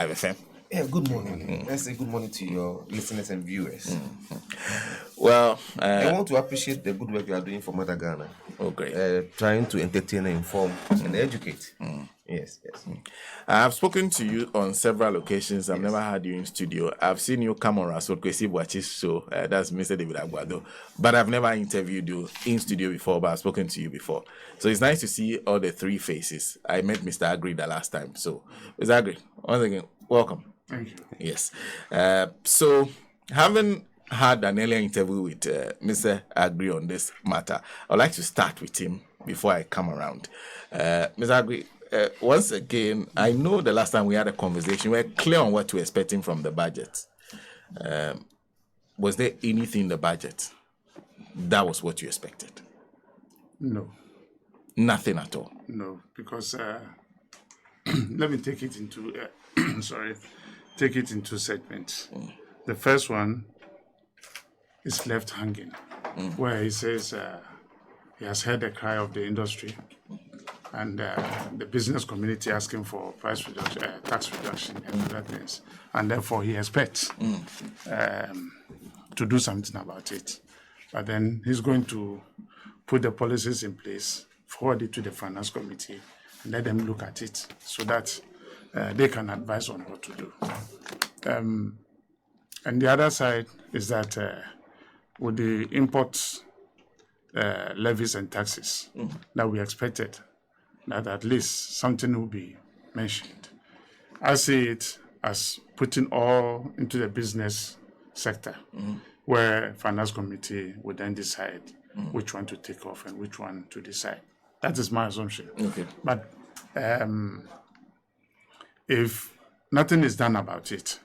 IFM. Yeah, good morning. Let's say good morning to your listeners and viewers. Well, I want to appreciate the good work you are doing for Mother Ghana. oh, great. Trying to entertain, inform, and educate. Yes. I've spoken to you on several occasions. I've never had you in studio. I've seen you come on Rasul Kwesi Boachi's show. That's Mr. David Aguado. But I've never interviewed you in studio before, but I've spoken to you before. So it's nice to see all the three faces. I met Mr. Agri the last time. So, Mr. Agri, once again, welcome. Thank you. Yes. So, having had an earlier interview with Mr. Agri on this matter, I'd like to start with him before I come around. Mr. Agri, once again, I know the last time we had a conversation, we were clear on what we're expecting from the budget. Was there anything in the budget that was what you expected? No. Nothing at all? No, because let me take it into take it into segments. The first one is left hanging, where he says he has heard the cry of the industry and the business community asking for price reduction, tax reduction, and other things, and therefore he expects to do something about it. But then he's going to put the policies in place, forward it to the finance committee, and let them look at it so that they can advise on what to do. And the other side is that with the import levies and taxes that we expected, that at least something will be mentioned. I see it as putting all into the business sector, where finance committee would then decide which one to take off and which one to decide. That is my assumption. Okay. But if nothing is done about it,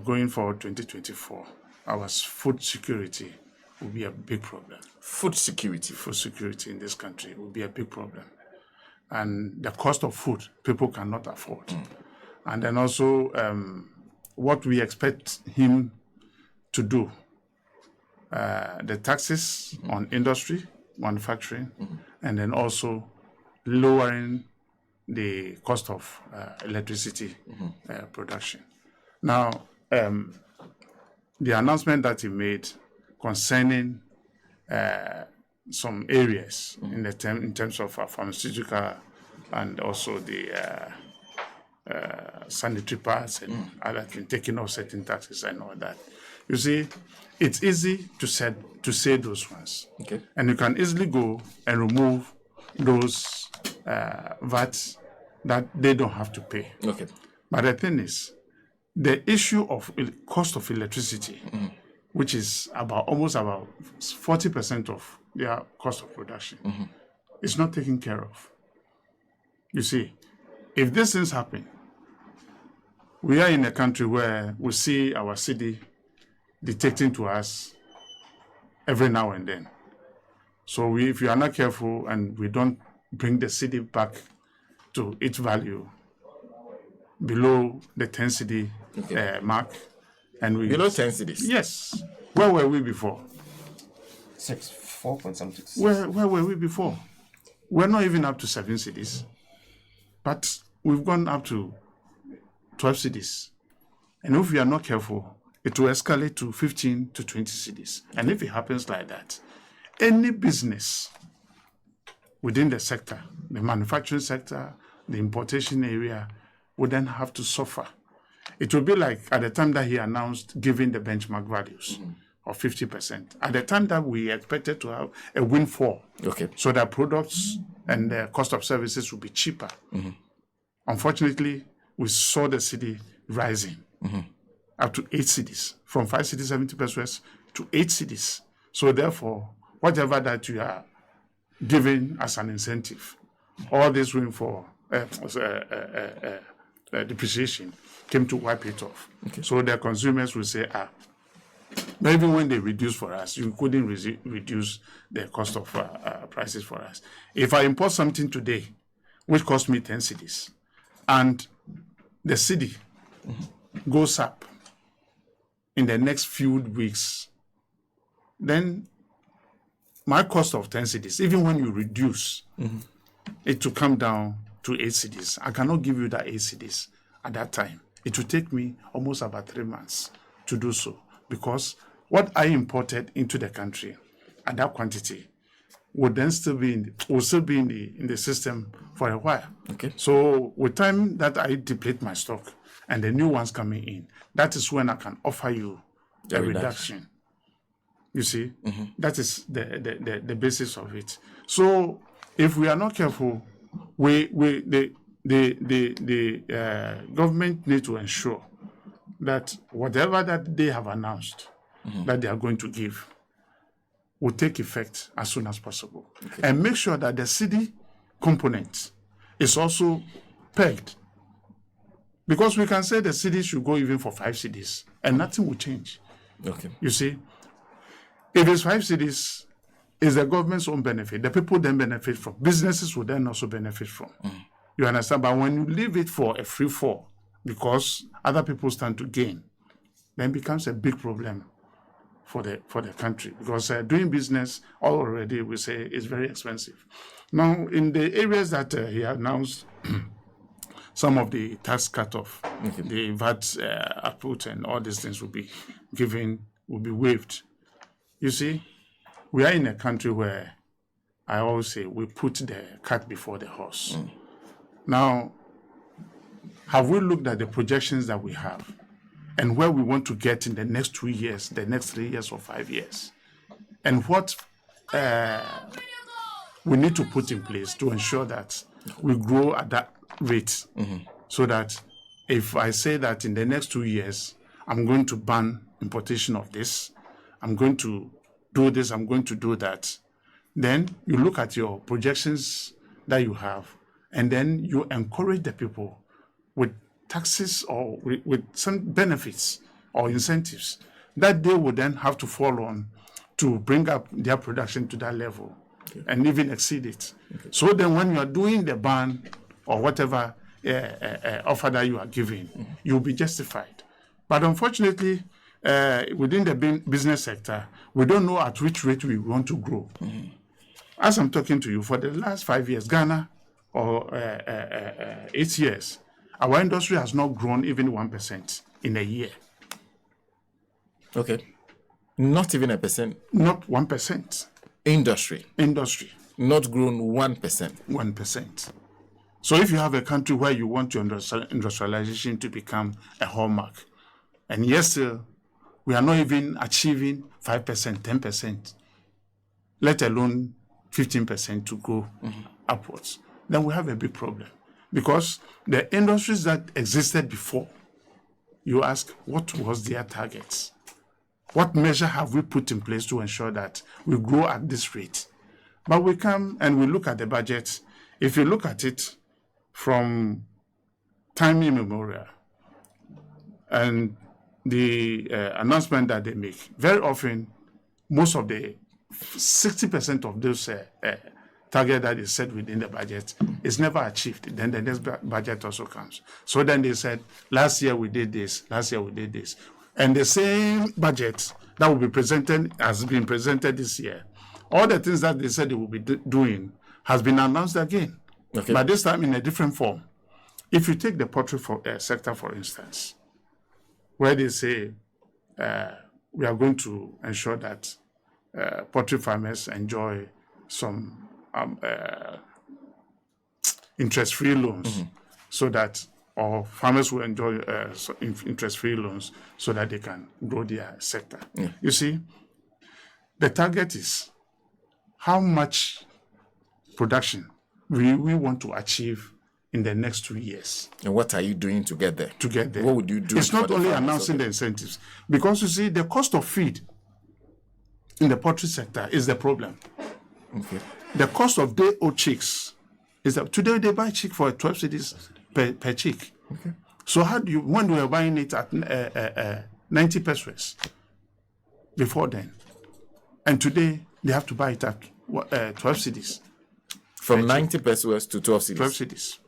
going forward 2024, our food security will be a big problem. Food security. Food security in this country will be a big problem. And the cost of food, people cannot afford. And then also what we expect him to do, the taxes on industry, manufacturing, and then also lowering the cost of electricity production. Now, the announcement that he made concerning some areas in terms of pharmaceutical and also the sanitary parts and other things, taking off certain taxes and all that. You see, it's easy to say those ones. Okay. And you can easily go and remove those VATs that they don't have to pay. Okay. But the thing is, the issue of cost of electricity, which is almost about 40% of their cost of production, is not taken care of. You see, if these things happen, we are in a country where we see our city dictating to us every now and then. So if you are not careful and we don't bring the city back to its value below the 10 cedi mark, and we Below 10 cities? Yes. Where were we before? 4 point something. Where were we before? We're not even up to 7 cities, but we've gone up to 12 cities. And if we are not careful, it will escalate to 15 to 20 cities. And if it happens like that, any business within the sector, the manufacturing sector, the importation area, would then have to suffer. It will be like at the time that he announced giving the benchmark values of 50%. At the time that we expected to have a windfall, so that products and the cost of services would be cheaper. Unfortunately, we saw the city rising up to 8 cities, from 5 cities, 70 pesos to 8 cities. So therefore, whatever that you are giving as an incentive, all this room for depreciation came to wipe it off. So the consumers will say, but even when they reduce for us, you couldn't reduce the cost of prices for us. If I import something today, which cost me 10 cities, and the city goes up in the next few weeks, then my cost of 10 cities, even when you reduce it to come down to 8 cities, I cannot give you that 8 cities at that time. It will take me almost about 3 months to do so, because what I imported into the country at that quantity would then still be in the system for a while. Okay. So with time that I deplete my stock and the new ones coming in, that is when I can offer you a reduction. You see, that is the basis of it. So if we are not careful, the government need to ensure that whatever that they have announced that they are going to give will take effect as soon as possible. Okay. And make sure that the cedi component is also pegged. Because we can say the cedi should go even for 5 cedis and nothing will change. Okay. You see, if it's 5 cedis, it's the government's own benefit. The people then benefit from. Businesses will then also benefit from. You understand? But when you leave it for a free fall, because other people stand to gain, then it becomes a big problem for the country, because doing business already, we say, is very expensive. Now, in the areas that he announced, some of the tax cut-off, the VAT output and all these things will be waived. You see, we are in a country where I always say we put the cart before the horse. Now, have we looked at the projections that we have and where we want to get in the next 2 years, the next 3 years or 5 years? And what we need to put in place to ensure that we grow at that rate, so that if I say that in the next 2 years, I'm going to ban importation of this, I'm going to do this, I'm going to do that, then you look at your projections that you have, and then you encourage the people with taxes or with some benefits or incentives that they would then have to fall on to bring up their production to that level and even exceed it. So then when you are doing the ban or whatever offer that you are giving, you'll be justified. But unfortunately, within the business sector, we don't know at which rate we want to grow. As I'm talking to you, for the last 5 years, Ghana, or 8 years, our industry has not grown even 1% in a year. Okay. Not even 1%? Not 1%. Industry? Not grown 1%? 1%. So if you have a country where you want your industrialization to become a hallmark, and yes, we are not even achieving 5%, 10%, let alone 15% to go upwards, then we have a big problem. Because the industries that existed before, you ask, what was their targets? What measure have we put in place to ensure that we grow at this rate? But we come and we look at the budget. If you look at it from time immemorial and the announcement that they make, very often, most of the 60% of those target that is set within the budget is never achieved. Then the next budget also comes. So then they said, last year we did this, And the same budget that will be presented has been presented this year. All the things that they said they will be doing has been announced again. Okay. But this time in a different form. If you take the poultry sector, for instance, where they say we are going to ensure that poultry farmers enjoy some interest-free loans, so that or farmers will enjoy interest-free loans so that they can grow their sector. You see, the target is how much production we want to achieve in the next 2 years. And what are you doing to get there? What would you do? It's not only announcing the incentives, because you see, the cost of feed in the poultry sector is the problem. Okay. The cost of day-old chicks is that today they buy chick for 12 cedis per chick. Okay. So how do you, when we were buying it at 90 pesos before then, and today they have to buy it at 12 cedis. From 90 pesos to 12 cedis. 12 cedis.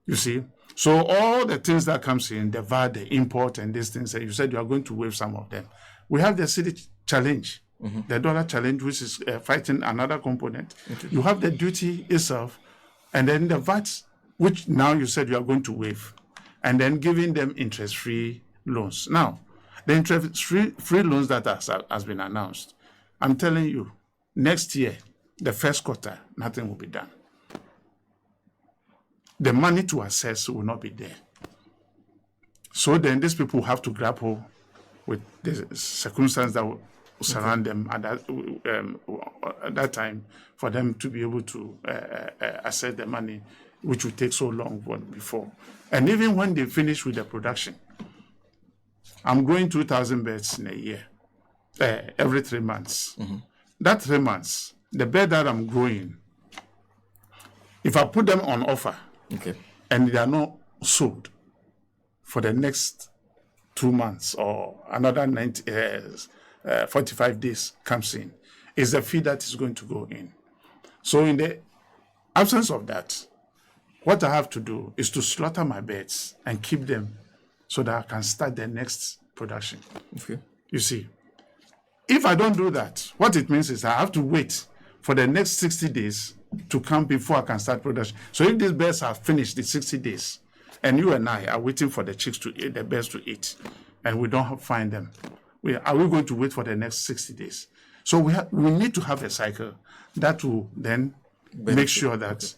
You see? So all the things that comes in, the VAT, the import, and these things, you said you are going to waive some of them. We have the cedi challenge, the dollar challenge, which is fighting another component. Okay. You have the duty itself, and then the VAT, which now you said you are going to waive. and then giving them interest-free loans. Now, the interest-free loans that has been announced, I'm telling you, next year, the first quarter, nothing will be done. The money to assess will not be there. So then these people have to grapple with the circumstances that will surround them at that time for them to be able to assess the money, which will take so long before. And even when they finish with the production, I'm growing 2,000 beds in a year, every 3 months. That 3 months, the bed that I'm growing, if I put them on offer, and they are not sold for the next 2 months or another 45 days comes in, is the fee that is going to go in. So in the absence of that, what I have to do is to slaughter my birds and keep them so that I can start the next production. You see, if I don't do that, what it means is I have to wait for the next 60 days to come before I can start production. So if these birds are finished in 60 days, and you and I are waiting for the chicks to eat, the birds to eat, and we don't find them, are we going to wait for the next 60 days? So we need to have a cycle that will then make sure that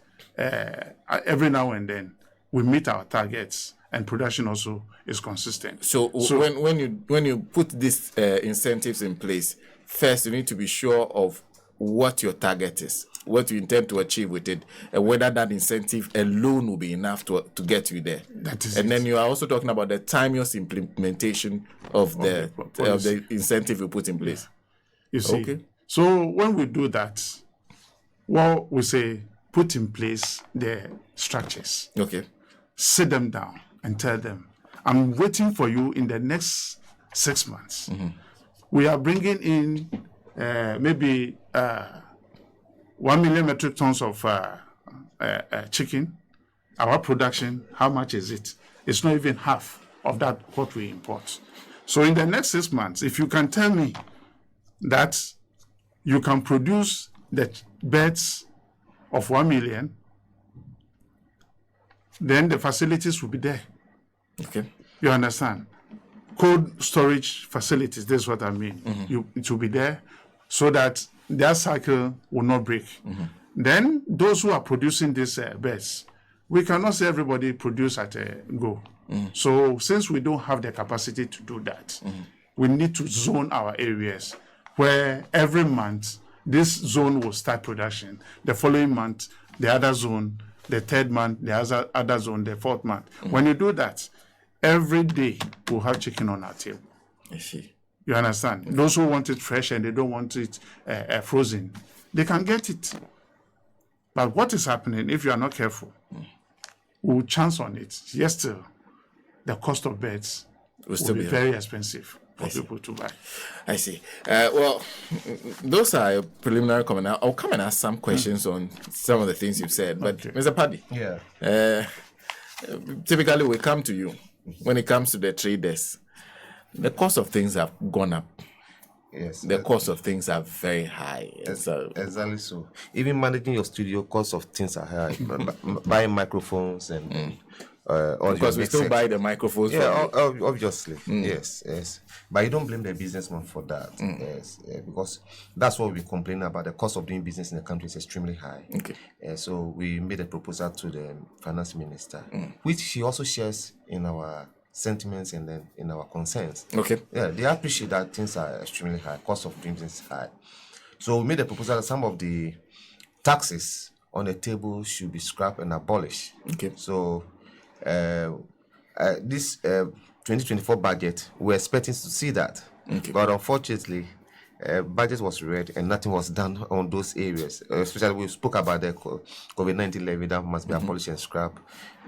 every now and then we meet our targets and production also is consistent. So when you put these incentives in place, first you need to be sure of what your target is, what you intend to achieve with it, and whether that incentive alone will be enough to get you there. That is and then you are also talking about the timeless implementation of the incentive you put in place. You see, so when we do that, well, we say put in place the structures. Sit them down and tell them, I'm waiting for you in the next 6 months. We are bringing in maybe 1 million metric tons of chicken. Our production, how much is it? It's not even half of that what we import. So in the next 6 months, if you can tell me that you can produce the birds of 1 million, then the facilities will be there. You understand? Cold storage facilities, that's what I mean. It will be there so that their cycle will not break. Then those who are producing these birds, we cannot say everybody produce at a go. So since we don't have the capacity to do that, we need to zone our areas where every month this zone will start production. The following month, the other zone, the third month, the other zone, the fourth month. When you do that, every day we'll have chicken on our table. I see. You understand? Those who want it fresh and they don't want it frozen, they can get it. But what is happening, if you are not careful, we'll chance on it. Yes, still, the cost of birds will be very expensive for people to buy. I see. Well, those are preliminary comments. I'll come and ask some questions on some of the things you've said. But Mr. Paddy, typically we come to you when it comes to the traders. The cost of things have gone up. The cost of things are very high. Exactly so. Even managing your studio, cost of things are high. Buying microphones and all because we still buy the microphones. Obviously. Yes. But you don't blame the businessman for that. Because that's what we complain about. The cost of doing business in the country is extremely high. So we made a proposal to the finance minister, which she also shares in our sentiments and then in our concerns. They appreciate that things are extremely high, cost of doing business is high. So we made a proposal that some of the taxes on the table should be scrapped and abolished. So this 2024 budget, we're expecting to see that. But unfortunately, budget was read and nothing was done on those areas. Especially we spoke about the COVID-19 levy that must be abolished and scrapped.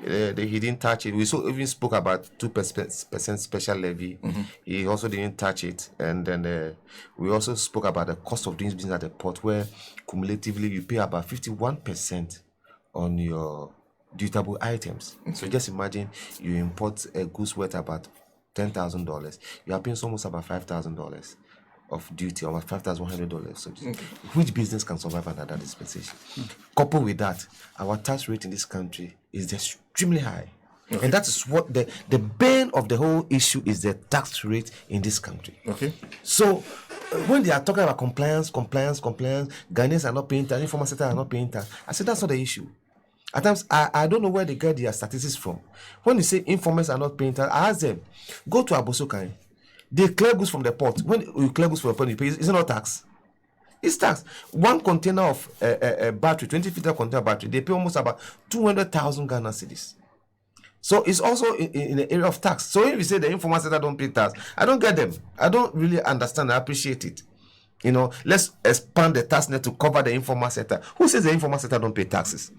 He didn't touch it. We even spoke about 2% special levy. He also didn't touch it. And then we also spoke about the cost of doing business at the port, where cumulatively you pay about 51% on your dutable items. So just imagine you import a goods worth about $10,000. You are paying almost about $5,000 of duty, about $5,100. So which business can survive under that dispensation? Coupled with that, our tax rate in this country is extremely high. Okay. And that is what the bane of the whole issue is, the tax rate in this country. Okay. So when they are talking about compliance, Ghanaians are not paying tax, informal sector are not paying tax, I said that's not the issue. At times, I don't know where they get their statistics from. When they say informers are not paying tax, I ask them, go to Abosokai. They clear goods from the port. When you clear goods from the port, you pay. Is it not tax? It's tax. One container of battery, 20-liter container battery, they pay almost about 200,000 Ghana cedis. So it's also in the area of tax. So if you say the informal sector don't pay tax, I don't get them. I don't really understand. I appreciate it. Let's expand the tax net to cover the informal sector. Who says the informal sector don't pay taxes?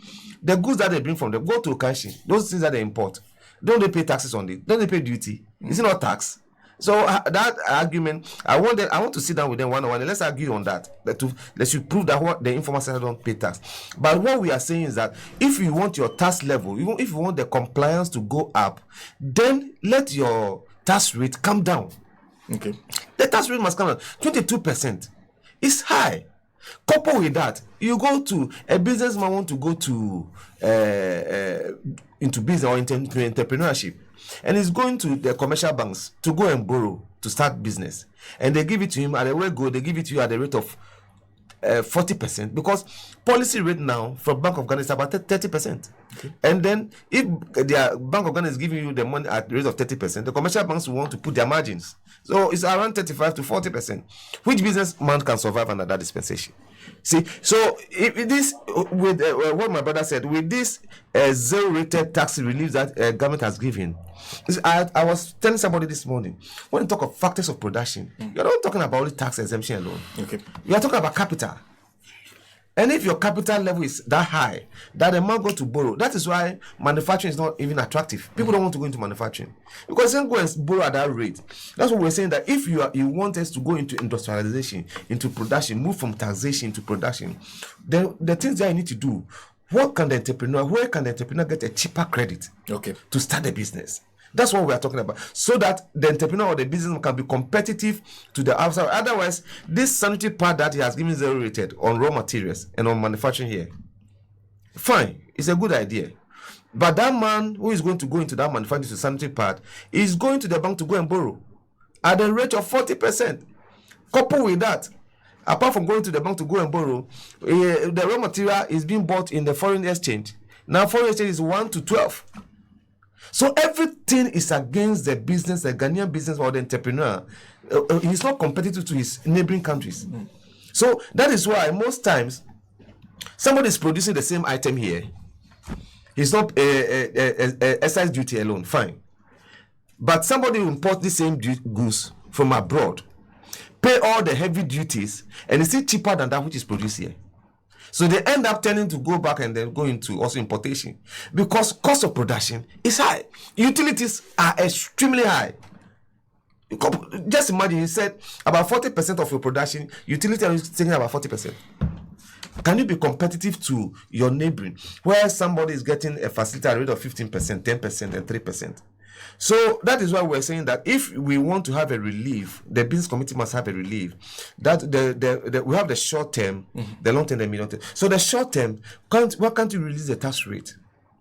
The goods that they bring from them go to Kanshi. Those things that they import, don't they pay taxes on it? Don't they pay duty? Is it not tax? So that argument, I want to sit down with them one-on-one and let's argue on that. Let's prove that the informal sector don't pay tax. But what we are saying is that if you want your tax level, if you want the compliance to go up, then let your tax rate come down. Okay. The tax rate must come down. 22%. It's high. Coupled with that, you go to a businessman want to go to into business or into entrepreneurship, and he's going to the commercial banks to go and borrow to start business, and they give it to him at the way go. They give it to you at the rate of 40%, because policy rate now from Bank of Ghana is about 30%. Okay. And then if the Bank of Ghana is giving you the money at the rate of 30%, the commercial banks will want to put their margins. So it's around 35 to 40%. Which businessman can survive under that dispensation? See, so if this with what my brother said, with this zero-rated tax relief that government has given, I was telling somebody this morning, when you talk of factors of production, you're not talking about only tax exemption alone. Okay. You are talking about capital. And if your capital level is that high, that a man go to borrow, that is why manufacturing is not even attractive. People don't want to go into manufacturing because they go and borrow at that rate. That's what we're saying, that if you want us to go into industrialization, into production, move from taxation to production, then the things that you need to do, where can the entrepreneur get a cheaper credit to start the business? That's what we are talking about, so that the entrepreneur or the business can be competitive to the outside. Otherwise, this sanitary part that he has given zero rated on raw materials and on manufacturing here, fine, it's a good idea. But that man who is going to go into that manufacturing to sanitary part is going to the bank to go and borrow at the rate of 40%. Coupled with that, apart from going to the bank to go and borrow, the raw material is being bought in the foreign exchange. Now, foreign exchange is 1 to 12. So everything is against the business, the Ghanaian business or the entrepreneur. He's not competitive to his neighboring countries. So that is why most times somebody is producing the same item here. It's not excise duty alone, fine. But somebody will import the same goods from abroad, pay all the heavy duties, and it's still cheaper than that which is produced here. So they end up tending to go back and then go into also importation because cost of production is high. Utilities are extremely high. Just imagine, he said about 40% of your production, utility is taking about 40%. Can you be competitive to your neighboring where somebody is getting a facility at a rate of 15%, 10%, and 3%? So that is why we're saying that if we want to have a relief, the business committee must have a relief. That we have the short term, the long term, the medium term. So the short term, why can't you release the tax rate?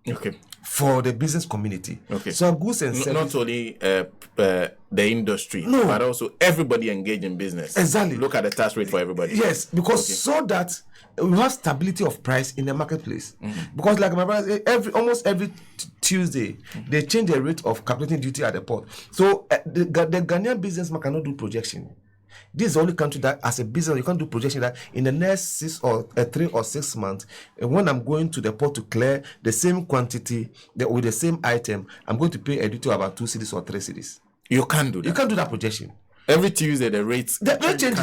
Okay. For the business community. Okay. So goods and services. Not only the industry, but also everybody engaged in business. Exactly. Look at the tax rate for everybody. Yes, because so that we have stability of price in the marketplace. Because like my brother, almost every Tuesday, they change the rate of calculating duty at the port. So the Ghanaian businessman cannot do projection. This is the only country that, as a business, you can't do projection that in the next 3 or 6 months, when I'm going to the port to clear the same quantity with the same item, I'm going to pay a duty of about 2 cedis or 3 cedis. You can't do that. You can't do that projection. Every Tuesday, the rates change.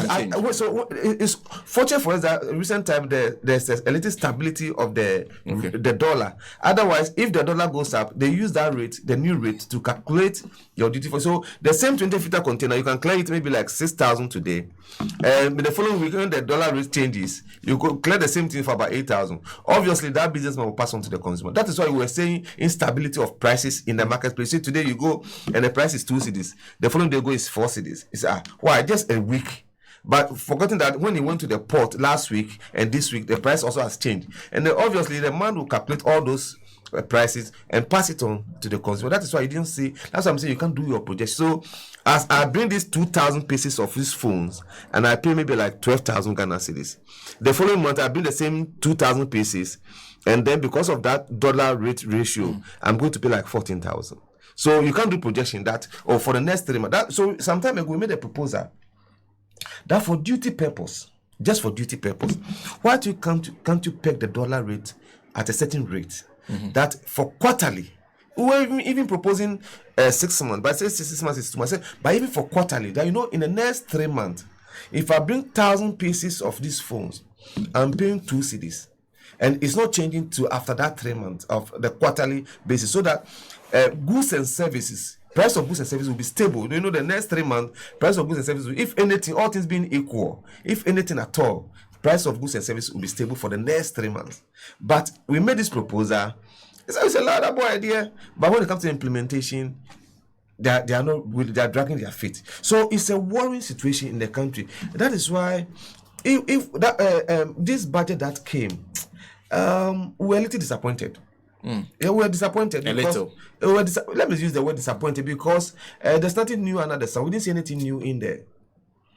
So it's fortunate for us that recent time there's a little stability of the dollar. Otherwise, if the dollar goes up, they use that rate, the new rate, to calculate your duty for. So the same 20-liter container, you can clear it maybe like 6,000 today, and the following week when the dollar rate changes, you could clear the same thing for about 8,000. Obviously, that businessman will pass on to the consumer. That is why we were saying instability of prices in the marketplace. See, today you go and the price is 2 cedis. The following day go is 4 cedis. It's why just a week, but forgetting that when he went to the port last week and this week the price also has changed, and then obviously the man will calculate all those prices and pass it on to the consumer. That is why you didn't see. That's why I'm saying you can't do your projection. So as I bring these 2,000 pieces of these phones and I pay maybe like 12,000 Ghana cedis, the following month I bring the same 2,000 pieces, and then because of that dollar rate ratio, I'm going to pay like 14,000. So you can't do projection that, or for the next 3 months. So some time ago we made a proposal that for duty purpose, just for duty purpose, why do you can't you peg the dollar rate at a certain rate? That for quarterly, we were even proposing 6 months, but I say 6 months is too much. But even for quarterly, that in the next 3 months, if I bring 1,000 pieces of these phones, I'm paying 2 cedis, and it's not changing to after that 3 months of the quarterly basis, so that goods and services. Price of goods and services will be stable. The next 3 months, price of goods and services, if anything, all things being equal, if anything at all, price of goods and services will be stable for the next 3 months. But we made this proposal. It's a lot of idea, but when it comes to implementation, they are dragging their feet. So it's a worrying situation in the country. That is why, if this budget that came, we're a little disappointed. Yeah, we're disappointed. A little. Let me use the word disappointed because there's nothing new under the sun. We didn't see anything new in there.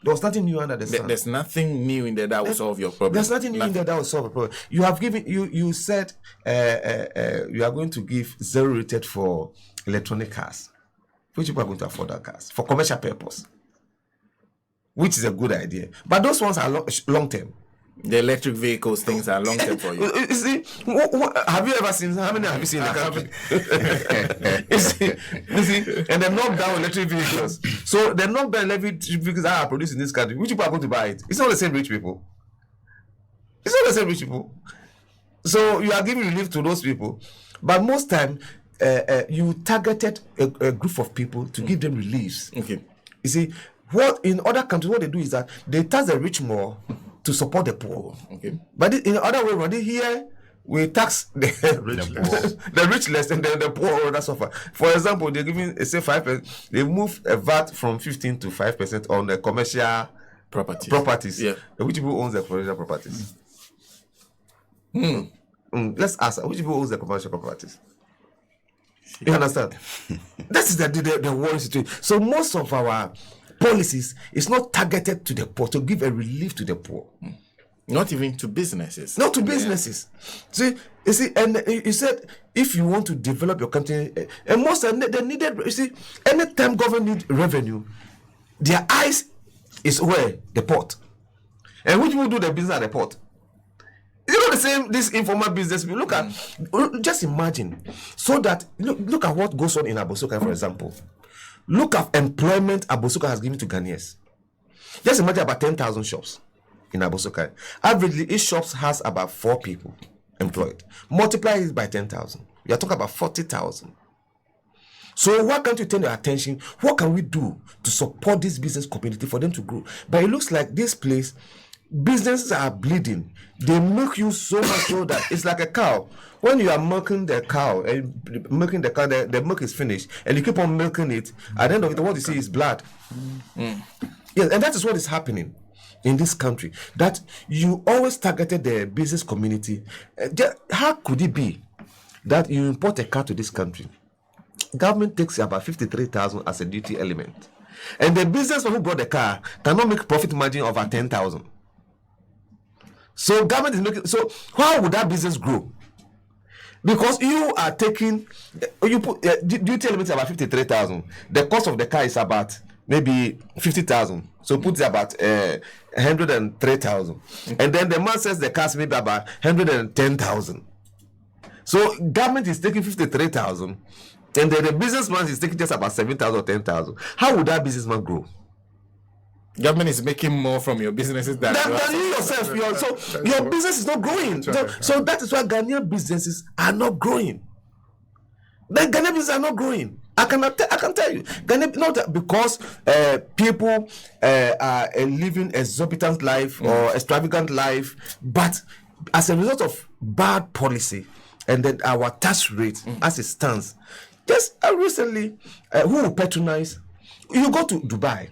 There was nothing new under the sun. There's nothing new in there that will solve your problem. There's nothing new in there that will solve a problem. You have given you said you are going to give 0 rated for electronic cars. Which people are going to afford that cars for commercial purpose, which is a good idea. But those ones are long term. The electric vehicles things are long term for you. You see, have you ever seen? How many have you seen in the country? you see, and they knock down electric vehicles. So they knock down electric vehicles that are produced in this country. Which people are going to buy it? It's not the same rich people. It's not the same rich people. So you are giving relief to those people, but most time you targeted a group of people to give them reliefs. Okay. You see, what in other countries what they do is that they tax the rich more to support the poor. Okay. But in the other way around, here we tax the rich less, and then the poor that suffer. For example, they're giving say 5%. They move a VAT from 15% to 5% on the commercial properties. Yeah. Which people owns the commercial properties? Let's ask which people owns the commercial properties. You understand? That is the worry situation. So most of our policies is not targeted to the poor, to give a relief to the poor. Not even to businesses. Not to businesses. See, you see, and you said if you want to develop your country, and most of them they needed. You see, anytime government need revenue, their eyes is where the port, and which will do the business at the port. You know the same. This informal business. Look at, just imagine, so that look at what goes on in Abosoka, for example. Look at employment Abosoka has given to Ghanaians. Just imagine about 10,000 shops in Abosoka. Averagely, each shop has about 4 people employed. Multiply it by 10,000. You are talking about 40,000. So why can't you turn your attention? What can we do to support this business community for them to grow? But it looks like this place, businesses are bleeding. They milk you so much so that it's like a cow. When you are milking the cow and milking the cow, the milk is finished, and you keep on milking it. At the end of it, what you see is blood. Yes, and that is what is happening in this country. That you always targeted the business community. How could it be that you import a car to this country? Government takes about 53,000 as a duty element, and the businessman who bought the car cannot make profit margin over 10,000. So government is making. So how would that business grow? Because you are taking, you put duty element about 53,000. The cost of the car is about maybe 50,000. So put it about 103,000, and then the man says the car is maybe about 110,000. So government is taking 53,000, and then the businessman is taking just about 7,000 or 10,000. How would that businessman grow? Government is making more from your businesses than you yourself. So your business is not growing. So that is why Ghanaian businesses are not growing. The Ghanaian businesses are not growing. I can tell you, Ghana, not because people are living exorbitant life or extravagant life, but as a result of bad policy and then our tax rate as it stands. Just recently, who will patronize? You go to Dubai.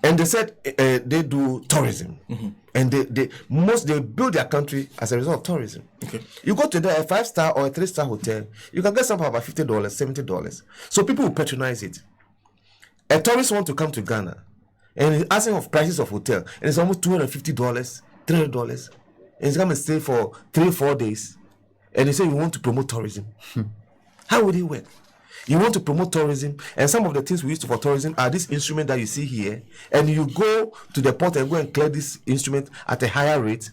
And they said they do tourism, And they build their country as a result of tourism. Okay. You go to a 5-star or a 3-star hotel, you can get something about $50, $70. So people will patronize it. A tourist want to come to Ghana, and he's asking of prices of hotel, and it's almost $250, $300, and he's come and stay for 3-4 days, and they say you want to promote tourism. How would it work? You want to promote tourism, and some of the things we use for tourism are this instrument that you see here, and you go to the port and go and clear this instrument at a higher rate,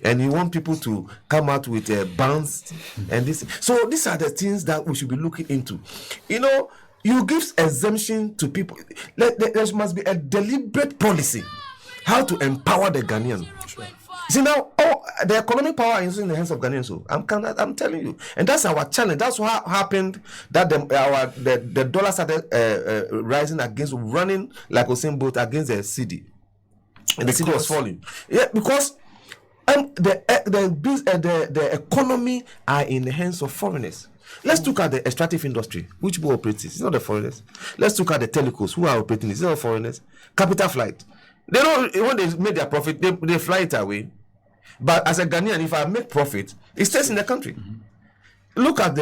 and you want people to come out with bonds and this. So these are the things that we should be looking into. You give exemption to people. There must be a deliberate policy how to empower the Ghanaian. Sure. See now, the economic power is in the hands of Ghanaians. So I'm telling you, and that's our challenge. That's what happened. That the dollar started rising against, running like Usain Bolt against the cedi, and the cedi was falling. Yeah, because the economy are in the hands of foreigners. Let's look at the extractive industry, which people operate. It's not the foreigners. Let's look at the telecos, who are operating. It's not the foreigners. Capital flight. They don't, when they make their profit, they fly it away. But as a Ghanaian, if I make profit, it stays in the country. Look at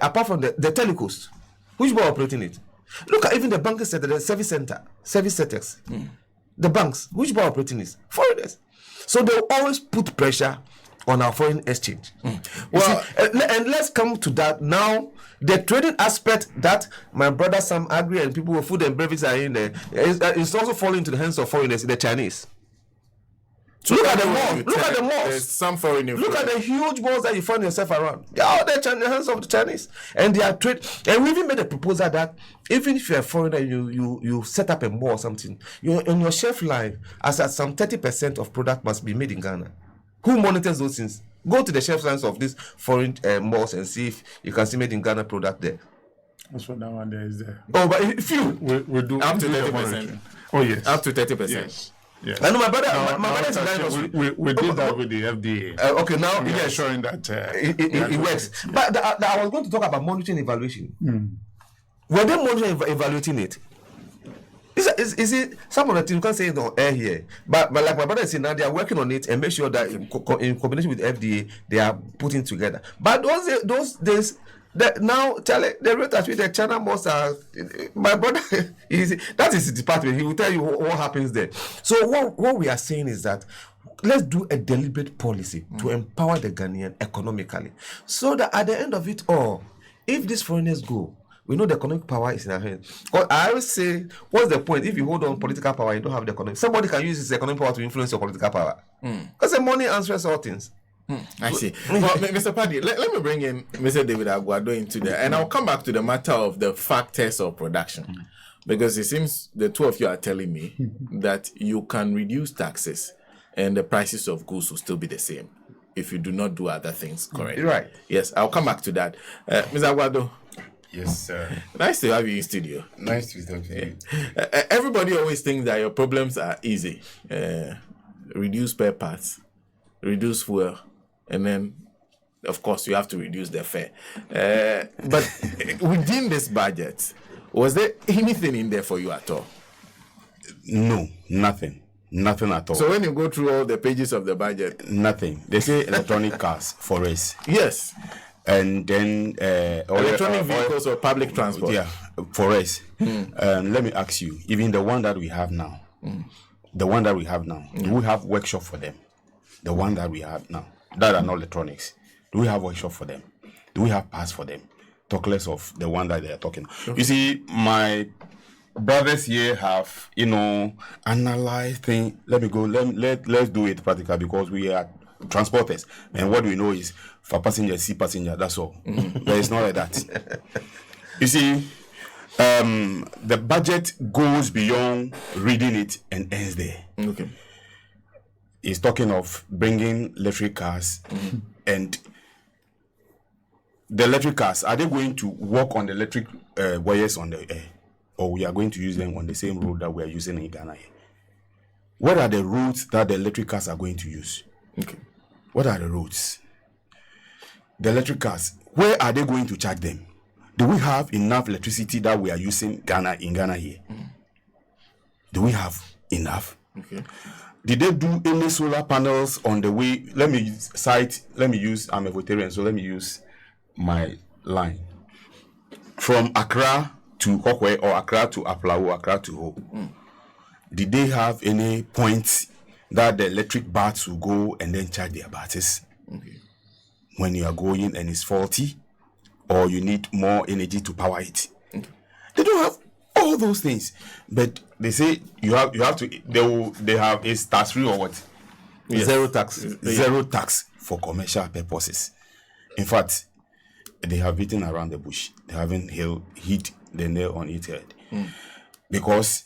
apart from the telecos, which people are operating it. Look at even the banking sector, the service sectors. The banks, which people are operating it. Foreigners. So they always put pressure on our foreign exchange. Well, and let's come to that now. The trading aspect that my brother Sam Agri and people with food and beverages are in there is also falling into the hands of foreigners, the Chinese. So look at the malls. Look at the malls. Some foreign influence. Look at the huge malls that you find yourself around. They are all there in the hands of the Chinese, and they are trade. And we even made a proposal that even if you're a foreigner, you set up a mall or something, on your shelf line, as at some 30% of product must be made in Ghana. Who monitors those things? Go to the shelf lines of these foreign malls and see if you can see made in Ghana product there. That's what that one there is there. Oh, but if you we do up to 30%. Oh yes, up to 30%. Yes. Yes. I know my brother. My brother is we did that with the FDA. Okay, now we are yes, showing that it works. But I was going to talk about monitoring and evaluation. Were they monitoring and evaluating it? Is it some of the things you can't say it on air here, but like my brother said, now they are working on it and make sure that in combination with FDA they are putting together. But those days. Now, Charlie, the rate at which the China malls are, my brother, that is his department. He will tell you what happens there. So what we are saying is that let's do a deliberate policy to empower the Ghanaian economically, so that at the end of it all, if these foreigners go, we know the economic power is in our hands. Because I always say, what's the point? If you hold on political power, you don't have the economic. Somebody can use his economic power to influence your political power. Because the money answers all things. I see. Well, Mr. Paddy, let me bring in Mr. David Aguado into there, and I'll come back to the matter of the factors of production, because it seems the two of you are telling me that you can reduce taxes and the prices of goods will still be the same if you do not do other things correctly. Right. Yes, I'll come back to that. Mr. Aguado. Yes, sir. Nice to have you in studio. Nice to talk to you. Everybody always thinks that your problems are easy. Reduce spare parts, reduce fuel, and then, of course, you have to reduce the fare. But within this budget, was there anything in there for you at all? No, nothing. Nothing at all. So when you go through all the pages of the budget? Nothing. They say electronic cars for us. Yes. And then... electronic vehicles or public transport? Yeah, for us. Let me ask you, even the one that we have now, do we have workshop for them? The one that we have now, that are not electronics. Do we have workshop for them? Do we have parts for them? Talk less of the one that they are talking. You see, my brothers here have, analyzed things. Let's do it practical, because we are transporters. And what we know is for passengers, see passenger, that's all. But it's not like that. You see, the budget goes beyond reading it and ends there. Okay. It's talking of bringing electric cars, and the electric cars, are they going to work on the electric wires on the air, or we are going to use them on the same road that we are using in Ghana here? What are the roads that the electric cars are going to use? Okay. What are the roads? The electric cars, where are they going to charge them? Do we have enough electricity that we are using in Ghana here? Do we have enough? Okay. Did they do any solar panels on the way? I'm a vegetarian, so let me use my line. From Accra to Kokwe or Accra to Aplawo, Accra to Ho. Did they have any points that the electric bats will go and then charge their batteries when you are going and it's faulty, or you need more energy to power it? They don't have all those things, but they say you have to. They have a tax free or what? Yes. Zero tax for commercial purposes. In fact, they have beaten around the bush. They haven't hit the nail on its head, because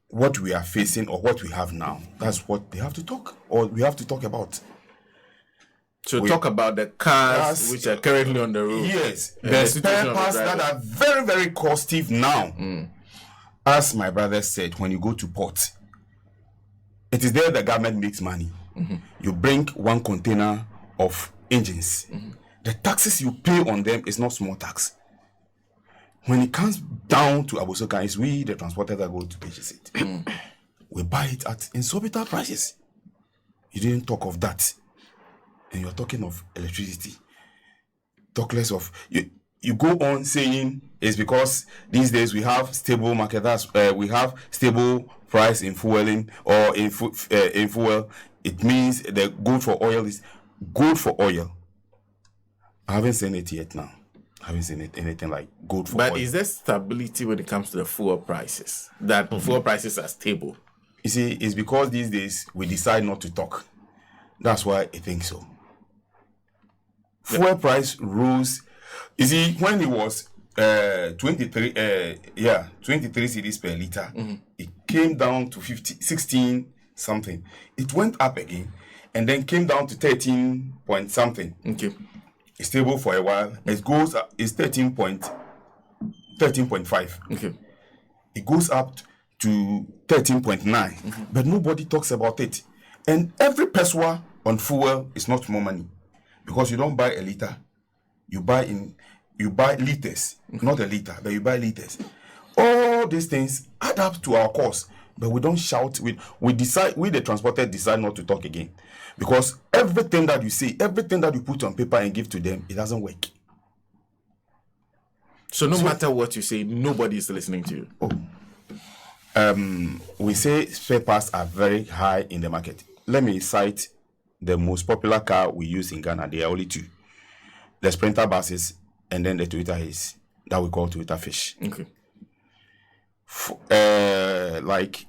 what we are facing or what we have now, that's what they have to talk, or we have to talk about. So talk about the cars which are currently on the road. Yes, the spare parts that are very, very costly now. As my brother said, when you go to port, it is there the government makes money. You bring one container of engines. The taxes you pay on them is not small tax. When it comes down to Abosoka, it's we, the transporters, that go to purchase it. We buy it at exorbitant prices. You didn't talk of that. And you're talking of electricity. Talk less of... You go on saying it's because these days we have stable market. We have stable price in fueling or in fuel. It means the good for oil is good for oil. I haven't seen it yet now. I haven't seen anything like good for oil. But is there stability when it comes to the fuel prices? That fuel prices are stable? You see, it's because these days we decide not to talk. That's why I think so. Fuel price rose. You see, when it was 23 cedis per liter, it came down to 16 something. It went up again and then came down to 13 point something. Okay. It's stable for a while. It goes up, it's 13.5. Okay. It goes up to 13.9, but nobody talks about it. And every peswa on fuel is not more money, because you don't buy a liter. You buy liters, not a liter, but you buy liters. All these things add up to our cost, but we don't shout. We the transporters decide not to talk again, because everything that you say, everything that you put on paper and give to them, it doesn't work. So no matter what you say, nobody is listening to you. We say spare parts are very high in the market. Let me cite the most popular car we use in Ghana. There are only two: the Sprinter buses and then the Toyota Hiace that we call Toyota Fish. Okay. Like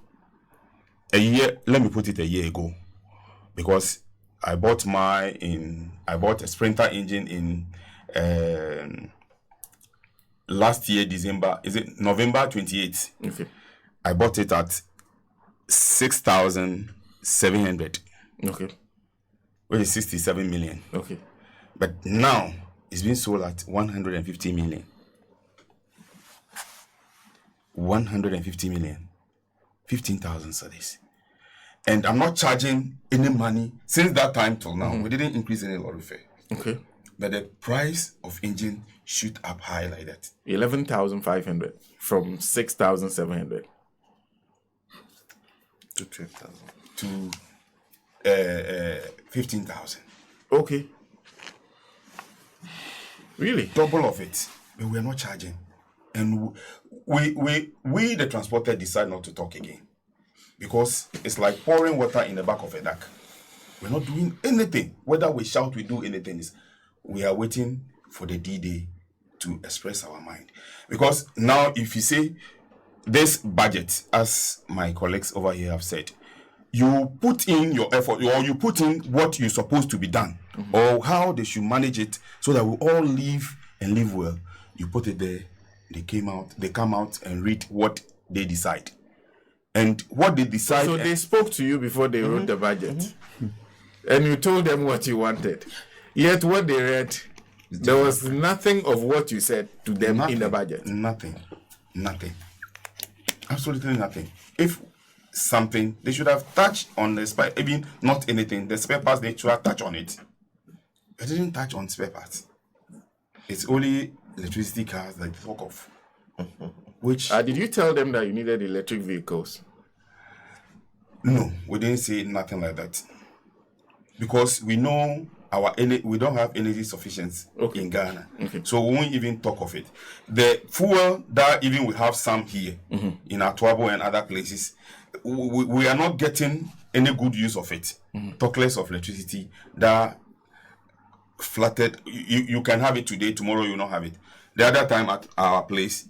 a year, let me put it a year ago, because I bought a Sprinter engine in last year, December. Is it November 28th? Okay. I bought it at 6,700. Okay. Which is 67 million. Okay. But now it's been sold at 150 million. 150 million. 15,000 cedis. And I'm not charging any money since that time till now. We didn't increase any lorry fare. Okay. But the price of engine shoot up high like that. 11,500 from 6,700 to 12,000 to 15,000. Okay. Really? Double of it, but we're not charging. And we the transporter decide not to talk again, because it's like pouring water in the back of a duck. We're not doing anything. Whether we shout, we do anything, we are waiting for the D-Day to express our mind. Because now, if you say this budget, as my colleagues over here have said, you put in your effort, or you put in what you're supposed to be done, or how they should manage it so that we all live and live well. You put it there, they come out and read what they decide. And what they decide... So they spoke to you before they wrote the budget. And you told them what you wanted. Yet what they read, there was nothing of what you said to them in the budget. Nothing. Absolutely nothing. If something, they should have touched on the spare, even not anything. The spare parts, they should have touched on it. They didn't touch on spare parts. It's only electricity cars that they talk of. Which... Did you tell them that you needed electric vehicles? No, we didn't say nothing like that because we know we don't have energy sufficiency in Ghana, so we won't even talk of it. The fuel that even we have some here in Atuabo and other places, we are not getting any good use of it. Talk less of electricity that flattered. You can have it today, tomorrow you will not have it. The other time at our place,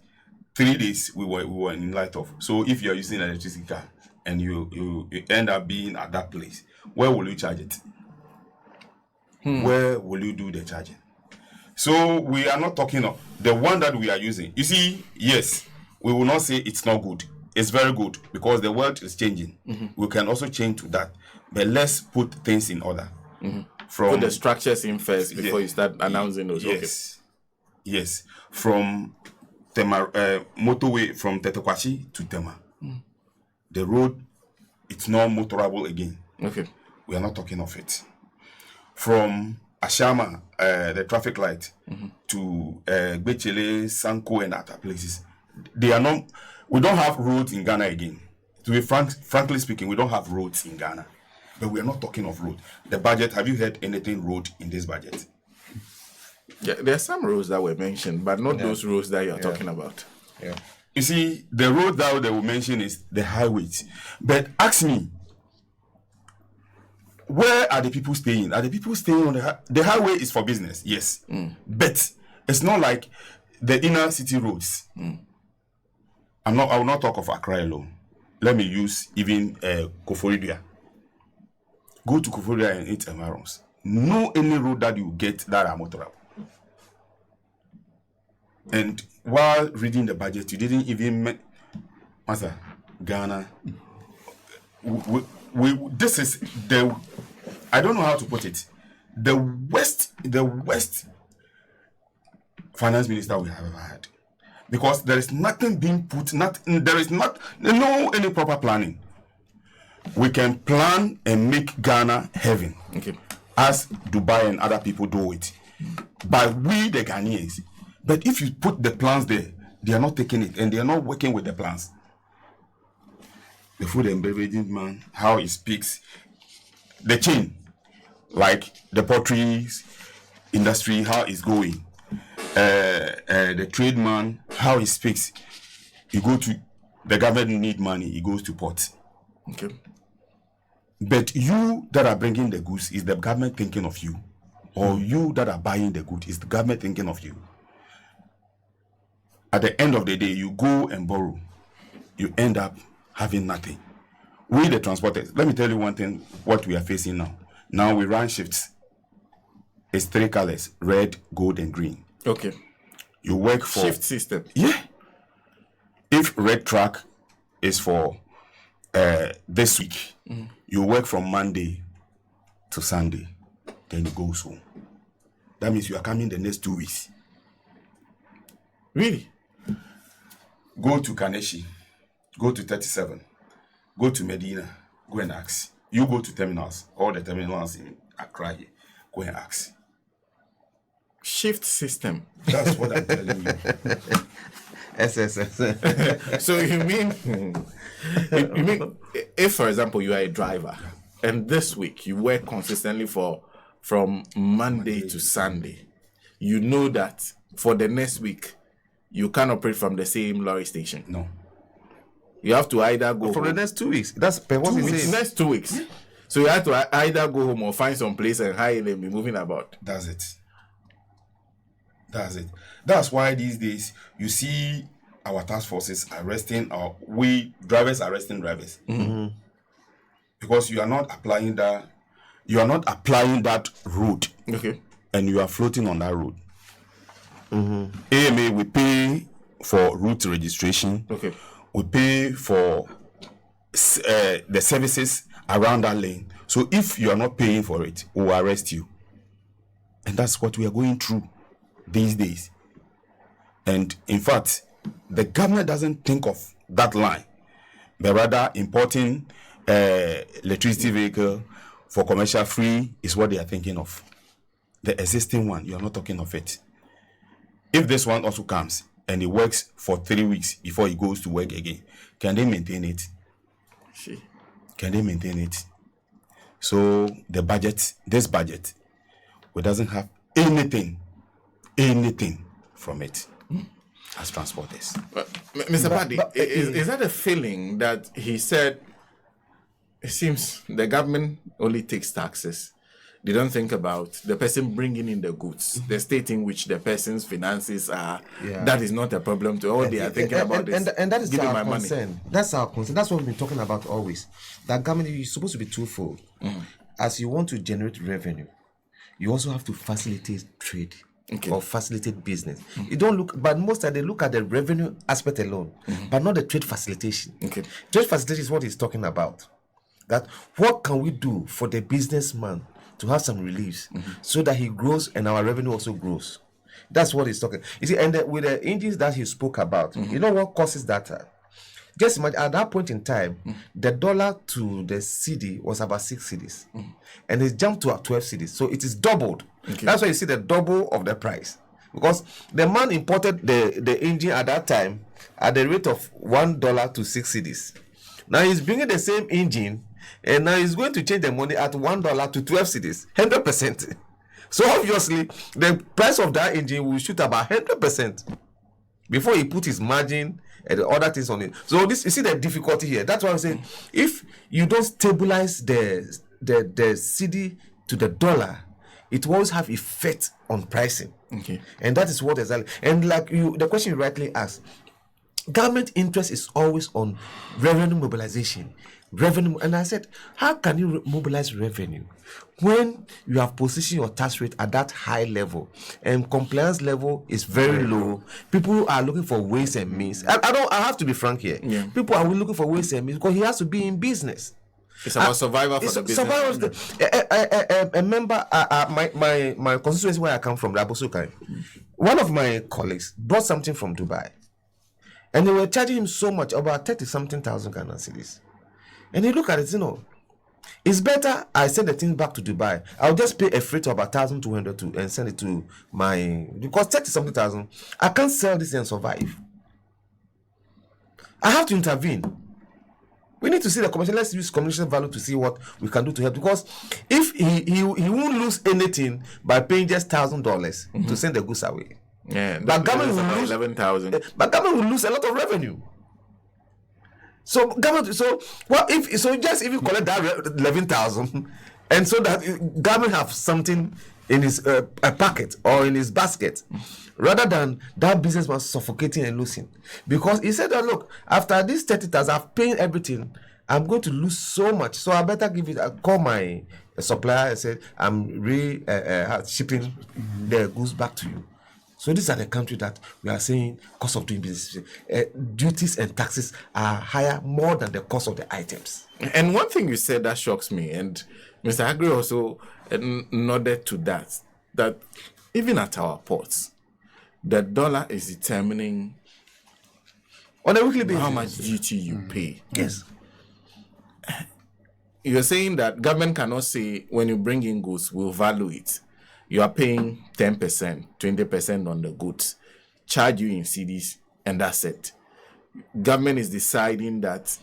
3 days we were in light of. So if you are using an electricity car and you end up being at that place, where will you charge it? Where will you do the charging? So we are not talking of the one that we are using. You see, yes, we will not say it's not good. It's very good because the world is changing. We can also change to that. But let's put things in order. Put the structures in first before you start announcing those. Yes. Yes. From Tema, motorway from Tetekwashi to Tema. The road, it's not motorable again. Okay. We are not talking of it. From Ashama, the traffic light, to Gbechele, Sanko, and other places, they are not. We don't have roads in Ghana again. To be frankly speaking, we don't have roads in Ghana. But we are not talking of road. The budget, have you heard anything road in this budget? Yeah, there are some roads that were mentioned, but not those roads that you are talking about. Yeah. You see, the road that they will mention is the highways. But ask me, where are the people staying? Are the people staying on the highway is for business, yes. But it's not like the inner city roads. I will not talk of Accra alone. Let me use even Koforidua. Go to Koforidua and its environs. No any road that you get that are motorable. And while reading the budget, you didn't even Master Ghana. This is the, I don't know how to put it, the worst finance minister we have ever had. Because there is nothing being put, there is no any proper planning. We can plan and make Ghana heaven, as Dubai and other people do it. But we, the Ghanaians, but if you put the plans there, they are not taking it and they are not working with the plans. The food and beverages man, how he speaks, the chain, like the pottery industry, how it's going. The trade man, how he speaks. You go to the government need money, he goes to port. But you that are bringing the goods, is the government thinking of you? Or you that are buying the goods, is the government thinking of you? At the end of the day, you go and borrow. You end up having nothing. We the transporters, let me tell you one thing, what we are facing now. Now we run shifts. It's 3 colors, red, gold, and green. Okay. You work for shift system. Yeah. If red track is for this week, you work from Monday to Sunday, then you go home. That means you are coming the next 2 weeks. Really? Go to Kaneshi, go to 37, go to Medina, go and ask. You go to terminals, all the terminals in Accra here, go and ask. Shift system. That's what I'm telling you. SSS. So you mean if, for example, you are a driver and this week you work consistently from Monday to Sunday, you know that for the next week you can't operate from the same lorry station. No. You have to either go For home. the next 2 weeks. That's what he says. Next 2 weeks. So you have to either go home or find some place and hire and be moving about. That's it. That's it. That's why these days you see our task forces arresting drivers arresting drivers. Because you are not applying that road. Okay. And you are floating on that road. AMA, we pay for route registration. Okay. We pay for the services around that lane. So if you are not paying for it, we will arrest you. And that's what we are going through these days. And in fact, the government doesn't think of that line, but rather importing electricity vehicle for commercial free is what they are thinking of. The existing one, you are not talking of it. If this one also comes and it works for 3 weeks before it goes to work again, can they maintain it? Can they maintain it? So this budget, we doesn't have anything from it as transporters. Mr. Paddy, is that a feeling that he said? It seems the government only takes taxes. They don't think about the person bringing in the goods, the state in which the person's finances are. Yeah. That is not a problem to all they are thinking about is and that is giving our my concern. money. That's our concern. That's what we've been talking about always. That government is supposed to be twofold. As you want to generate revenue, you also have to facilitate trade. Or facilitate business. You don't look, but most of they look at the revenue aspect alone, but not the trade facilitation. Trade facilitation is what he's talking about. That what can we do for the businessman to have some reliefs so that he grows and our revenue also grows. That's what he's talking. You see, and with the engines that he spoke about, you know what causes that? Just imagine at that point in time, the dollar to the cedi was about 6 cedis, and it jumped to 12 cedis. So it is doubled. That's why you see the double of the price, because the man imported the engine at that time at the rate of $1 to 6 cedis. Now he's bringing the same engine, and now he's going to change the money at $1 to 12 cedis, 100%. So obviously, the price of that engine will shoot about 100% before he put his margin and the other things on it. So this, you see the difficulty here. That's why I'm saying, if you don't stabilize the cedi to the dollar, it will always have effect on pricing. And that is what exactly. And like the question you rightly asked, government interest is always on revenue mobilization. And I said, how can you mobilize revenue when you have positioned your tax rate at that high level and compliance level is very low? People are looking for ways and means. I have to be frank here. People are looking for ways and means because he has to be in business. It's about survival for the business. Remember, my constituency where I come from, Rabosukai, one of my colleagues brought something from Dubai, and they were charging him so much, about 30-something thousand Ghana cedis. And he looked at it, it's better I send the thing back to Dubai. I'll just pay a freight of about 1,200 and send it to because 30-something thousand, I can't sell this and survive. I have to intervene. We need to see the commercial. Let's use commercial value to see what we can do to help. Because if he won't lose anything by paying just $1,000 to send the goods away. Yeah, but government will lose 11,000. But government will lose a lot of revenue. So government, if you collect that 11,000, and so that government have something in his a packet or in his basket, rather than that businessman suffocating and losing, because he said that look, after this 30,000, I've paid everything, I'm going to lose so much, so I better give it. I call my supplier and said I'm shipping the goods back to you. So these are the countries that we are saying cost of doing business. Duties and taxes are higher more than the cost of the items. And one thing you said that shocks me, and Mr. Agri also nodded to that even at our ports, the dollar is determining on a weekly basis how much duty you pay. Yes. You're saying that government cannot say when you bring in goods, we'll value it. You are paying 10%, 20% on the goods, charge you in cedis, and that's it. Government is deciding that,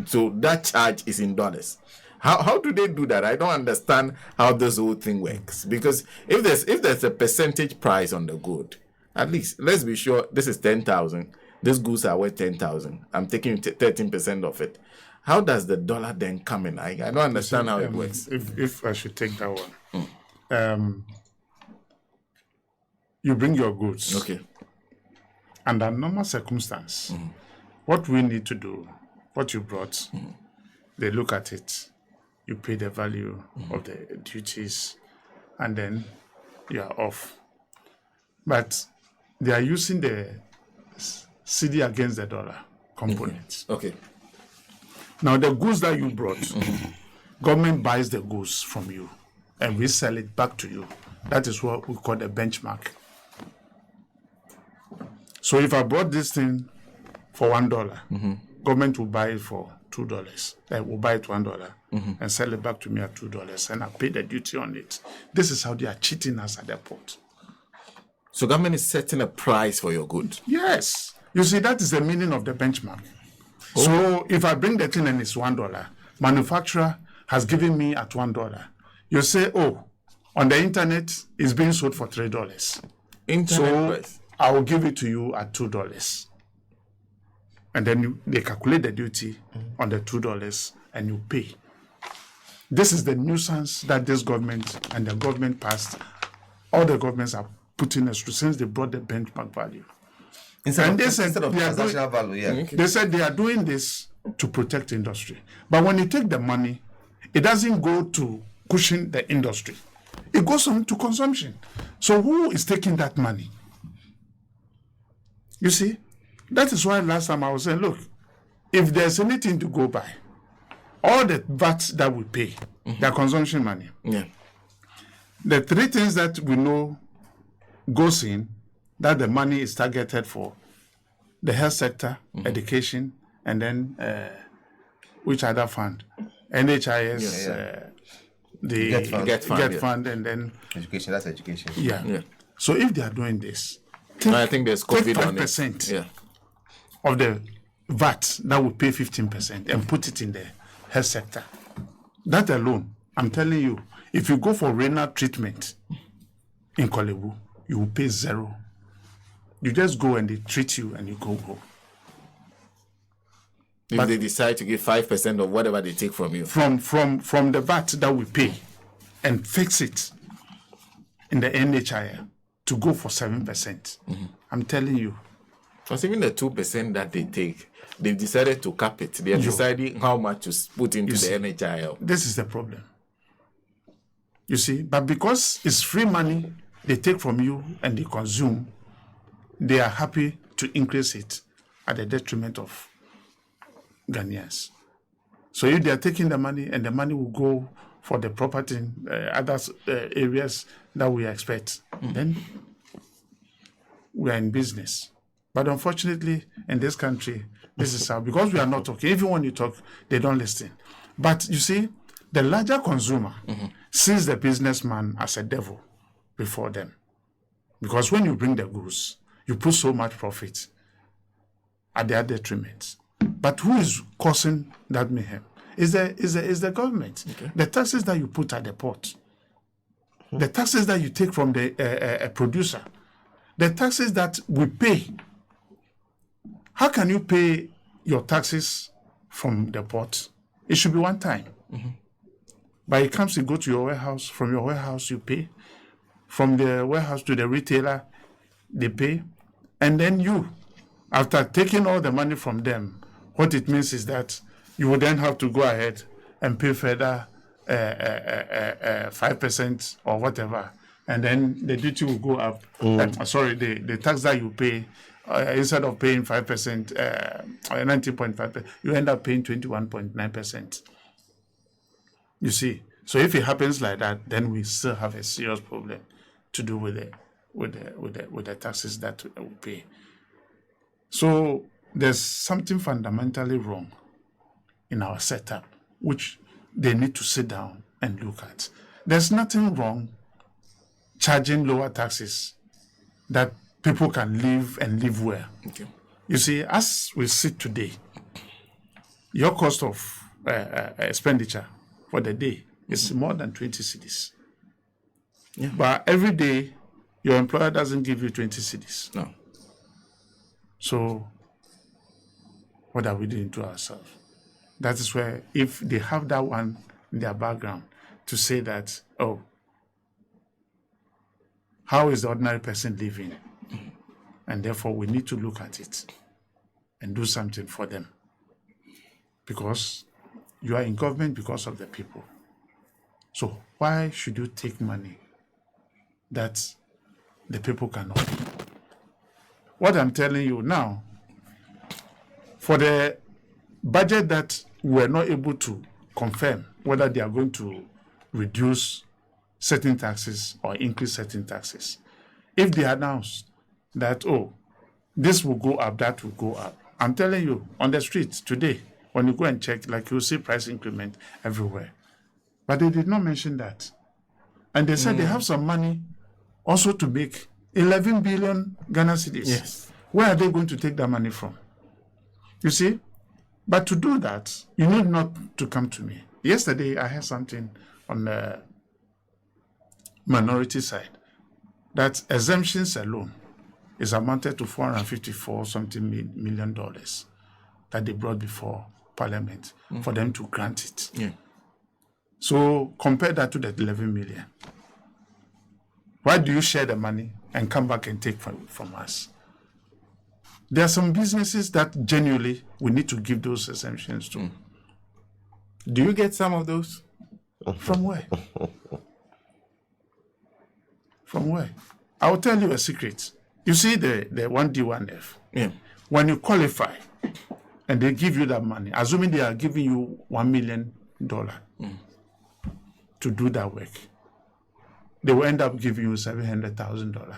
so that charge is in dollars. How do they do that? I don't understand how this whole thing works. Because if there's a percentage price on the good, at least let's be sure this is 10,000. These goods are worth 10,000. I'm taking 13% of it. How does the dollar then come in? I don't understand how it works. If I should take that one. You bring your goods. Okay. Under normal circumstance, what we need to do, what you brought, they look at it, you pay the value of the duties, and then you are off. But they are using the cedi against the dollar components. Okay. Now the goods that you brought, government buys the goods from you and we sell it back to you. That is what we call the benchmark. So if I brought this thing for $1, government will buy it for $2. They will buy it $1 and sell it back to me at $2, and I pay the duty on it. This is how they are cheating us at the port. So government is setting a price for your good. Yes. You see, that is the meaning of the benchmark. So if I bring the thing and it's $1, manufacturer has given me at $1. You say, oh, on the internet it's being sold for $3. Internet price. I will give it to you at $2. And then they calculate the duty on the $2 and you pay. This is the nuisance that this government and the government passed. All the governments are putting us through since they brought the benchmark value. Instead of transactional value, yeah. They said they are doing this to protect industry. But when you take the money, it doesn't go to cushion the industry. It goes on to consumption. So who is taking that money? You see, that is why last time I was saying, look, if there's anything to go by, all the VAT that we pay, the consumption money. Yeah. The three things that we know goes in, that the money is targeted for, the health sector, education, and then which other fund? NHIS, the Get fund, and then education. That's education. Yeah. So if they are doing this, I think there's COVID on it. 5% Yeah. of the VAT that will pay 15% and put it in the health sector. That alone, I'm telling you, if you go for renal treatment in Kolebu, you will pay $0. You just go and they treat you and you go home. If they decide to give 5% of whatever they take from you. From the VAT that we pay and fix it in the NHI to go for 7%. I'm telling you. Because even the 2% that they take, they've decided to cap it. They are deciding how much to put into the NHIL. This is the problem. You see, but because it's free money they take from you and they consume, they are happy to increase it at the detriment of Ghanaians. So if they are taking the money and the money will go for the property in other areas that we expect, then we are in business. But unfortunately, in this country, this is how, because we are not talking. Even when you talk, they don't listen. But you see, the larger consumer sees the businessman as a devil before them. Because when you bring the goods, you put so much profit at their detriment. But who is causing that mayhem? Is the government. Okay. The taxes that you put at the port, the taxes that you take from the producer, the taxes that we pay. How can you pay your taxes from the port? It should be one time. But it comes to go to your warehouse. From your warehouse, you pay. From the warehouse to the retailer, they pay. And then you, after taking all the money from them, what it means is that you will then have to go ahead and pay further 5% or whatever. And then the duty will go up. The tax that you pay, instead of paying 5%, 19.5%, you end up paying 21.9%. You see, so if it happens like that, then we still have a serious problem to do with the taxes that we pay. So there's something fundamentally wrong in our setup, which they need to sit down and look at. There's nothing wrong charging lower taxes that people can live and live well. Okay. You see, as we sit today, your cost of expenditure for the day is more than 20 cedis. Yeah. But every day, your employer doesn't give you 20 cedis. No. So, what are we doing to ourselves? That is where, if they have that one in their background, to say that, oh, how is the ordinary person living? And therefore, we need to look at it and do something for them. Because you are in government because of the people. So why should you take money that the people cannot? What I'm telling you now, for the budget that we're not able to confirm whether they are going to reduce certain taxes or increase certain taxes, if they announce that, oh, this will go up, that will go up, I'm telling you, on the streets today, when you go and check, like you'll see price increment everywhere. But they did not mention that. And they said they have some money also to make 11 billion Ghana cedis. Yes. Where are they going to take that money from? You see? But to do that, you need not to come to me. Yesterday, I heard something on the minority side that exemptions alone is amounted to $454 something million that they brought before Parliament for them to grant it. Yeah. So compare that to the 11 million. Why do you share the money and come back and take from us? There are some businesses that genuinely we need to give those exemptions to. Do you get some of those? From where? From where? I will tell you a secret. You see the 1D1F. Yeah. When you qualify and they give you that money, assuming they are giving you $1 million to do that work, they will end up giving you $700,000.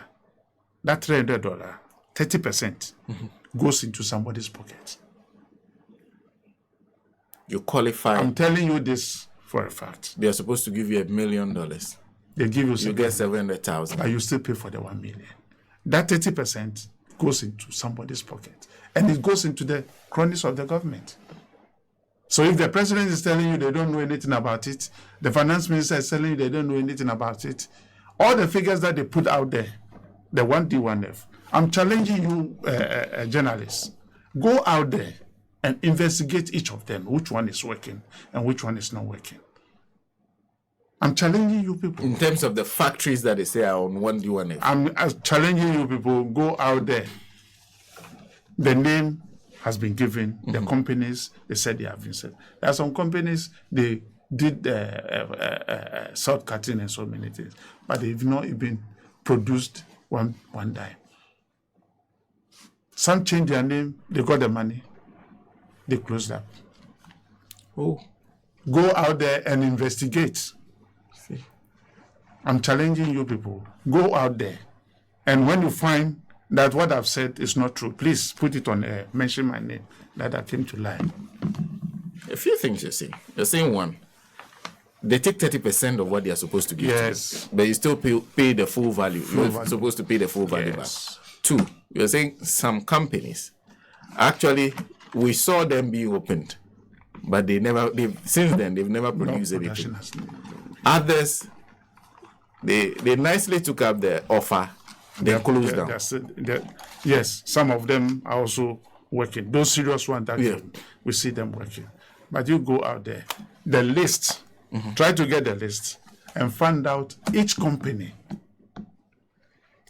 That $300, 30% goes into somebody's pocket. You qualify. I'm telling you this for a fact. They are supposed to give you $1 million. They give you You get 700,000. but you still pay for the 1 million. That 30% goes into somebody's pocket, and it goes into the cronies of the government. So if the president is telling you they don't know anything about it, the finance minister is telling you they don't know anything about it, all the figures that they put out there, the 1D1F, I'm challenging you, journalists, go out there and investigate each of them, which one is working and which one is not working. I'm challenging you people. In terms of the factories that they say are on 1D1F. I'm challenging you people, go out there. The name has been given, the companies, they said they have been said. There are some companies, they did salt cutting and so many things, but they've not even produced one dime. Some changed their name, they got the money, they closed up. Oh. Go out there and investigate. I'm challenging you people. Go out there. And when you find that what I've said is not true, please put it on air. Mention my name, that I came to lie. A few things you see. You're saying one, they take 30% of what they are supposed to give Yes. to you, but you still pay the full value. You're supposed to pay the full value Yes. back. Two, you're saying some companies, actually, we saw them being opened, but since then, they've never produced anything. Others, they nicely took up the offer, then closed down. Yes, some of them are also working. Those serious ones that we see them working. But you go out there, the list, try to get the list and find out each company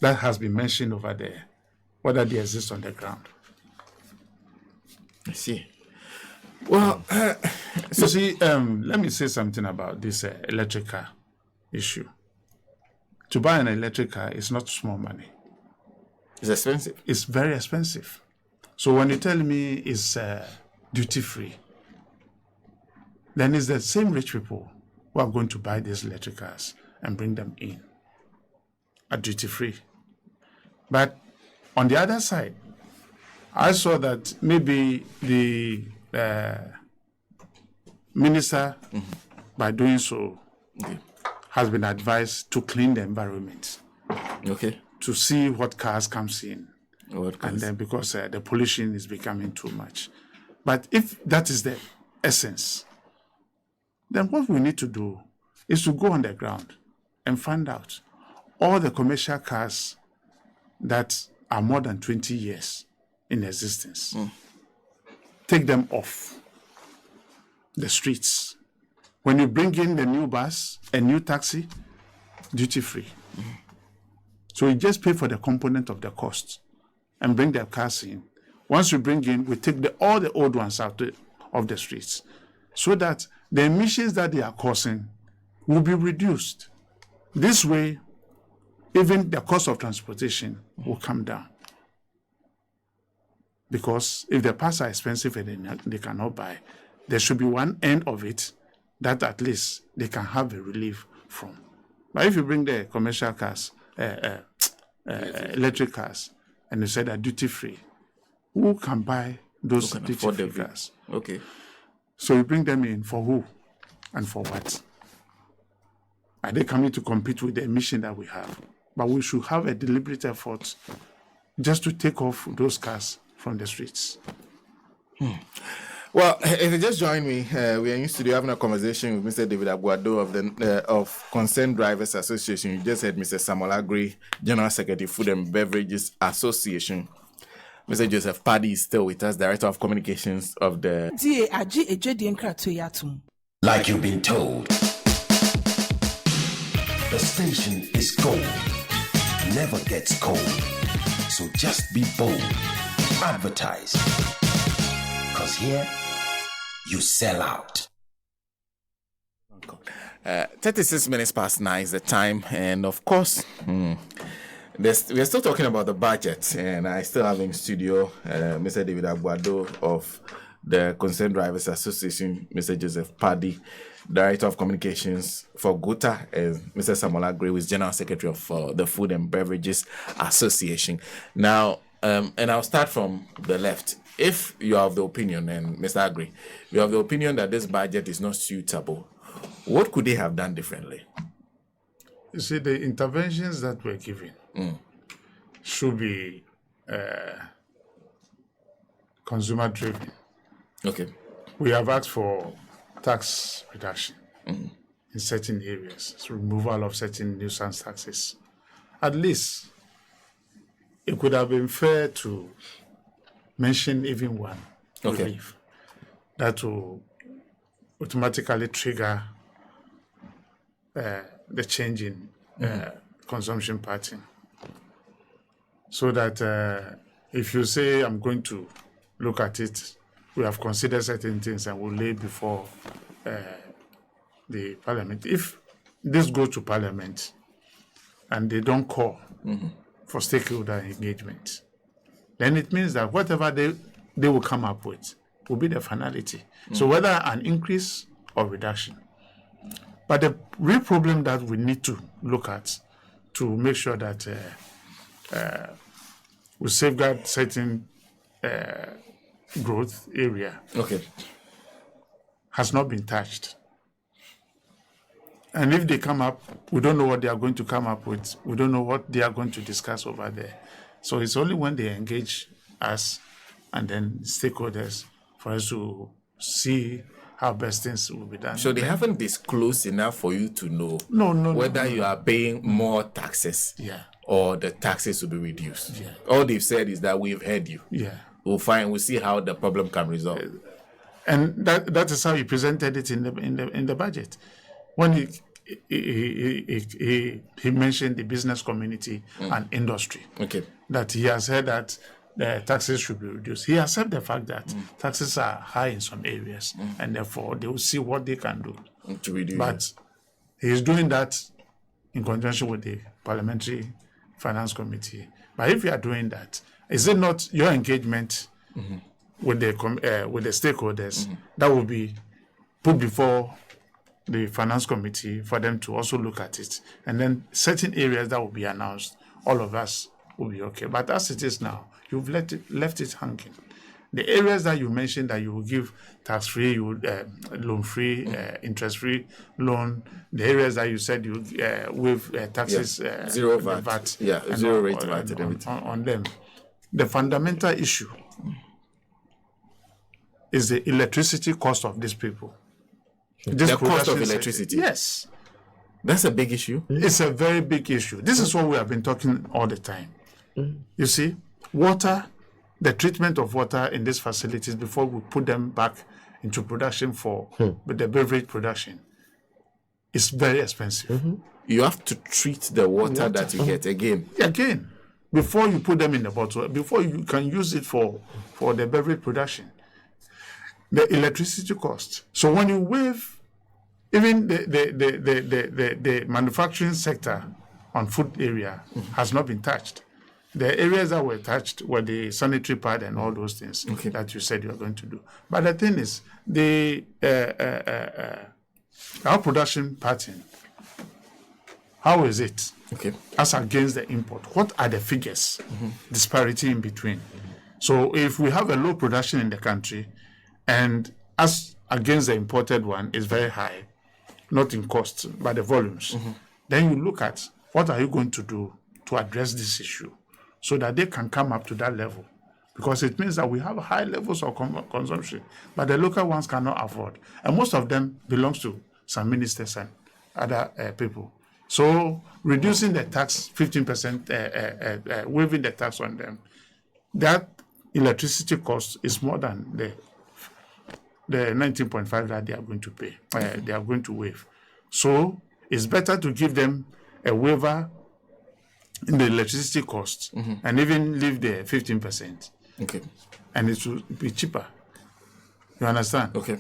that has been mentioned over there, whether they exist on the ground. I see. Well, So see, let me say something about this electric car issue. To buy an electric car is not small money. it's expensive. It's very expensive. So when you tell me it's duty-free, then it's the same rich people who are going to buy these electric cars and bring them in at duty-free. But on the other side, I saw that maybe the minister, by doing so, has been advised to clean the environment, Okay. to see what cars comes in. What And comes? then because the pollution is becoming too much. But if that is the essence, then what we need to do is to go on the ground and find out all the commercial cars that are more than 20 years in existence. Take them off the streets. When you bring in the new bus, a new taxi, duty-free. So you just pay for the component of the cost and bring the cars in. Once you bring in, we take all the old ones out of the streets so that the emissions that they are causing will be reduced. This way, even the cost of transportation will come down. Because if the parts are expensive and they cannot buy, there should be one end of it that at least they can have a relief from. But if you bring the commercial cars, electric cars, and you say that duty-free, who can buy those Who can afford duty-free them? cars? Okay. So you bring them in for who and for what? Are they coming to compete with the emission that we have? But we should have a deliberate effort just to take off those cars from the streets. Well, if you just join me, we are in studio having a conversation with Mr. David Aguado of the Concerned Drivers Association. You just heard Mr. Samuel Agri, General Secretary, Food and Beverages Association. Mr. Joseph Paddy is still with us, Director of Communications of the... Like you've been told, the station is gold, never gets cold. So just be bold, advertise, cause here you sell out. 36 minutes past 9 is the time, and of course, we're still talking about the budget, and I still have in studio Mr. David Aguado of the Concerned Drivers Association, Mr. Joseph Paddy, Director of Communications for Guta, and Mr. Samuel Agri, who is General Secretary of the Food and Beverages Association. Now, and I'll start from the left. If you have the opinion, and Mr. Agri, you have the opinion that this budget is not suitable, what could they have done differently? You see, the interventions that we're giving should be consumer driven. Okay. We have asked for tax reduction in certain areas, so removal of certain nuisance taxes. At least it could have been fair to mention even one relief that will automatically trigger the change in consumption pattern. So that if you say, I'm going to look at it, we have considered certain things and we'll lay before the parliament. If this goes to parliament and they don't call for stakeholder engagement, then it means that whatever they will come up with will be the finality. So whether an increase or reduction. But the real problem that we need to look at to make sure that we safeguard certain growth area has not been touched. And if they come up, we don't know what they are going to come up with. We don't know what they are going to discuss over there. So it's only when they engage us and then stakeholders for us to see how best things will be done. So they haven't disclosed enough for you to know whether you are paying more taxes or the taxes will be reduced. Yeah. All they've said is that we've heard you. Yeah. We'll see how the problem can resolve. And that is how he presented it in the budget. When he mentioned the business community and industry. Okay. That he has said that the taxes should be reduced. He accepts the fact that taxes are high in some areas and therefore they will see what they can do to reduce. But he is doing that in conjunction with the Parliamentary Finance Committee. But if you are doing that, is it not your engagement with the stakeholders that will be put before the Finance Committee for them to also look at it? And then certain areas that will be announced, all of us will be okay. But as it is now, you've left it hanging. The areas that you mentioned that you will give tax-free, loan-free, interest-free loan, the areas that you said you waive taxes, zero VAT, zero rate VAT and everything on them. The fundamental issue is the electricity cost of these people. The cost of electricity? Yes. That's a big issue. It's a very big issue. This is what we have been talking all the time. You see, water, the treatment of water in these facilities before we put them back into production for the beverage production is very expensive. You have to treat the water that you get again. Before you put them in the bottle, before you can use it for the beverage production. The electricity cost. So when you waive, even the manufacturing sector on food area has not been touched. The areas that were touched were the sanitary pad and all those things that you said you are going to do. But the thing is, our production pattern, how is it? As against the import, what are the figures? Disparity in between. So if we have a low production in the country, and as against the imported one is very high, not in cost, but the volumes, then you look at what are you going to do to address this issue so that they can come up to that level because it means that we have high levels of consumption, but the local ones cannot afford. And most of them belongs to some ministers and other people. So reducing the tax 15%, waiving the tax on them, that electricity cost is more than the 19.5 that they are going to pay, they are going to waive. So it's better to give them a waiver in the electricity cost and even leave the 15%. Okay. And it will be cheaper. You understand? Okay.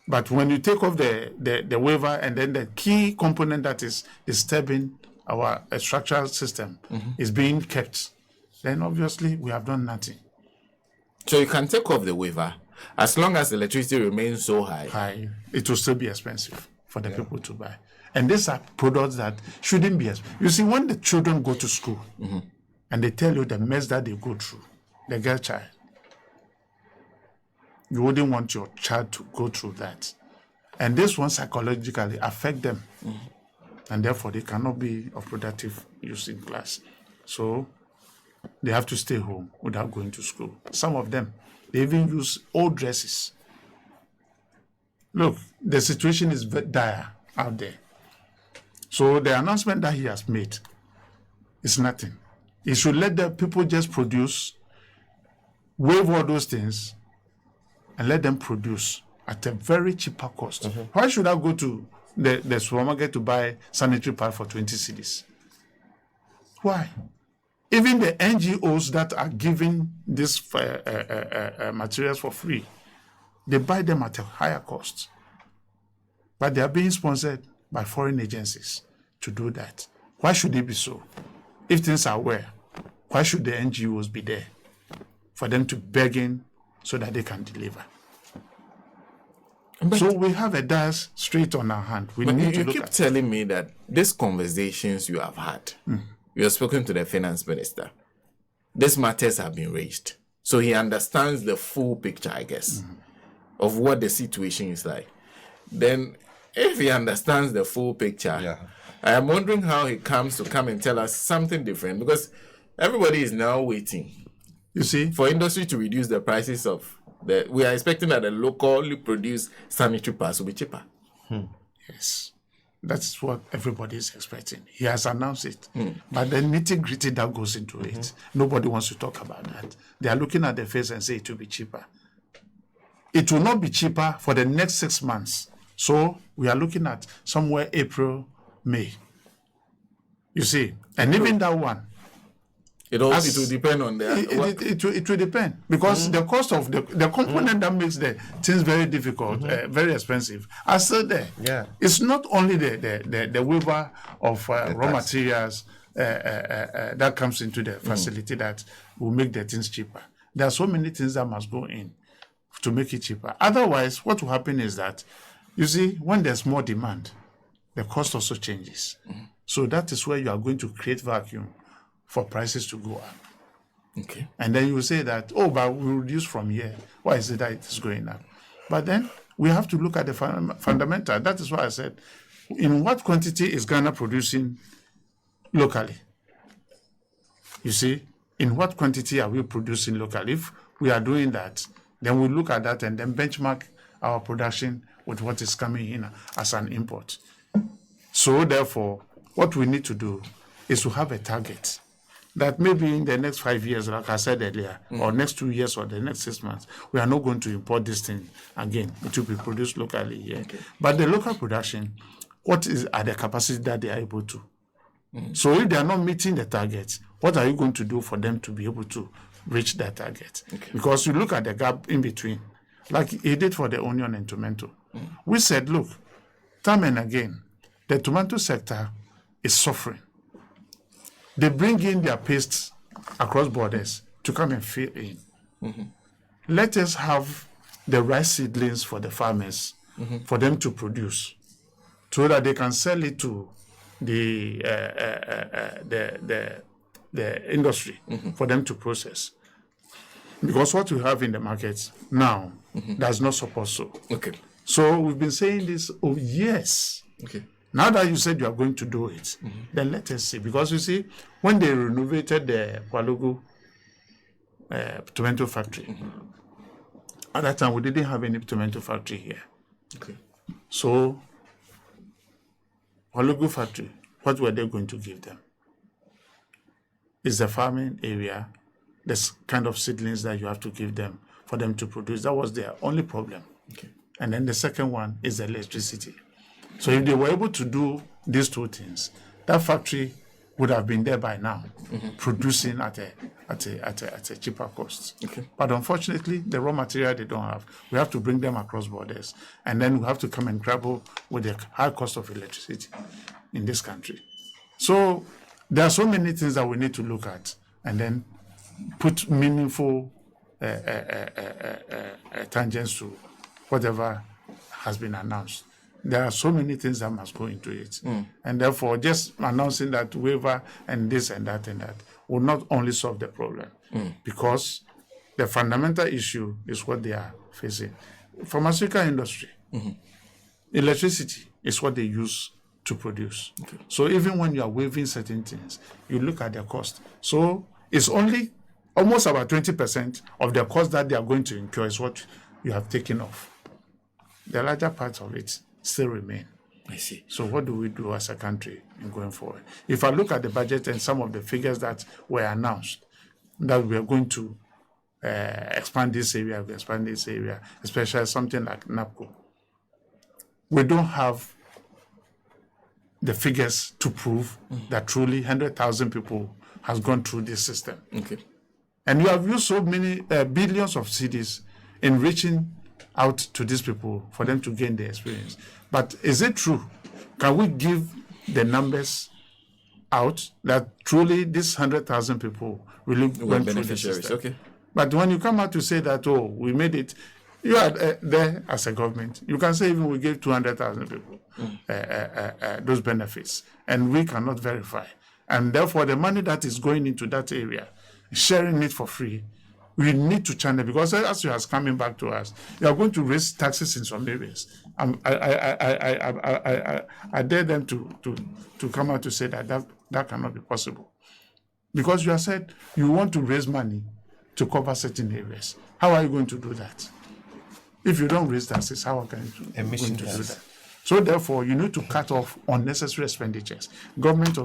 But when you take off the waiver and then the key component that is disturbing our structural system is being kept, then obviously we have done nothing. So you can take off the waiver as long as the electricity remains so high. It will still be expensive for the people to buy. And these are products that shouldn't be expensive. You see, when the children go to school and they tell you the mess that they go through, the girl child, you wouldn't want your child to go through that. And this one psychologically affect them. And therefore they cannot be of productive use in class. So they have to stay home without going to school. Some of them, they even use old dresses. Look, the situation is very dire out there. So the announcement that he has made is nothing. He should let the people just produce, waive all those things, and let them produce at a very cheaper cost. Why should I go to the supermarket to buy sanitary pad for 20 cedis? Why? Even the NGOs that are giving these materials for free, they buy them at a higher cost. But they are being sponsored by foreign agencies to do that. Why should it be so? If things are well, why should the NGOs be there for them to begging so that they can deliver? But so we have a dance straight on our hand. We need to you look keep at telling me that these conversations you have had, you have spoken to the finance minister. These matters have been raised. So he understands the full picture, I guess, of what the situation is like. Then if he understands the full picture, I am wondering how he comes to come and tell us something different, because everybody is now waiting, you see, for industry to reduce the prices of we are expecting that the locally produced sanitary pads will be cheaper. Yes. That's what everybody is expecting. He has announced it. But the nitty-gritty that goes into it, nobody wants to talk about that. They are looking at the face and say it will be cheaper. It will not be cheaper for the next 6 months. So we are looking at somewhere April, May. You see, and even that one, it will depend on it will depend, because the cost of the component that makes the things very difficult, very expensive, are still there. It's not only the waiver of raw materials that comes into the facility that will make the things cheaper. There are so many things that must go in to make it cheaper. Otherwise, what will happen is that, you see, when there's more demand, the cost also changes. So that is where you are going to create vacuum for prices to go up. Okay. And then you say that, but we reduce from here. Why is it that it is going up? But then we have to look at the fundamental. That is why I said, in what quantity is Ghana producing locally? You see, in what quantity are we producing locally? If we are doing that, then we look at that and then benchmark our production with what is coming in as an import. So therefore, what we need to do is to have a target that maybe in the next 5 years, like I said earlier, or next 2 years or the next 6 months, we are not going to import this thing again. It will be produced locally here. Okay. But the local production, what are the capacity that they are able to? So if they are not meeting the target, what are you going to do for them to be able to reach that target? Okay. Because you look at the gap in between, like he did for the onion and tomato. We said, look, time and again, the tomato sector is suffering. They bring in their pastes across borders to come and fill in. Let us have the right seedlings for the farmers, for them to produce, so that they can sell it to the industry for them to process. Because what we have in the market now does not support so. Okay. So we've been saying this over years. Okay. Now that you said you are going to do it, then let us see. Because you see, when they renovated the Kwalugu tomato factory. At that time, we didn't have any tomato factory here. Okay. So, Olugu factory, what were they going to give them? It's the farming area, this kind of seedlings that you have to give them for them to produce. That was their only problem. Okay. And then the second one is the electricity. So if they were able to do these two things, that factory would have been there by now, producing at a cheaper cost. Okay. But unfortunately, the raw material they don't have. We have to bring them across borders, and then we have to come and grapple with the high cost of electricity in this country. So there are so many things that we need to look at, and then put meaningful tangents to whatever has been announced. There are so many things that must go into it. And therefore, just announcing that waiver and this and that will not only solve the problem, because the fundamental issue is what they are facing. Pharmaceutical industry, electricity is what they use to produce. Okay. So even when you are waiving certain things, you look at the cost. So it's only almost about 20% of the cost that they are going to incur is what you have taken off. The larger part of it still remain. I see. So what do we do as a country in going forward? If I look at the budget and some of the figures that were announced, that we are going to expand this area, especially something like NAPCO, we don't have the figures to prove that truly 100,000 people has gone through this system. Okay. And you have used so many billions of cedis in reaching out to these people for them to gain the experience. But is it true? Can we give the numbers out that truly this 100,000 people really went through the system? Okay. But when you come out to say that, oh, we made it, you are there as a government. You can say even we gave 200,000 people those benefits, and we cannot verify. And therefore, the money that is going into that area, sharing it for free, we need to channel, because as you are coming back to us, you are going to raise taxes in some areas. I dare them to come out to say that cannot be possible, because you have said you want to raise money to cover certain areas. How are you going to do that? If you don't raise taxes, how are you going to do that? So therefore, you need to cut off unnecessary expenditures. Government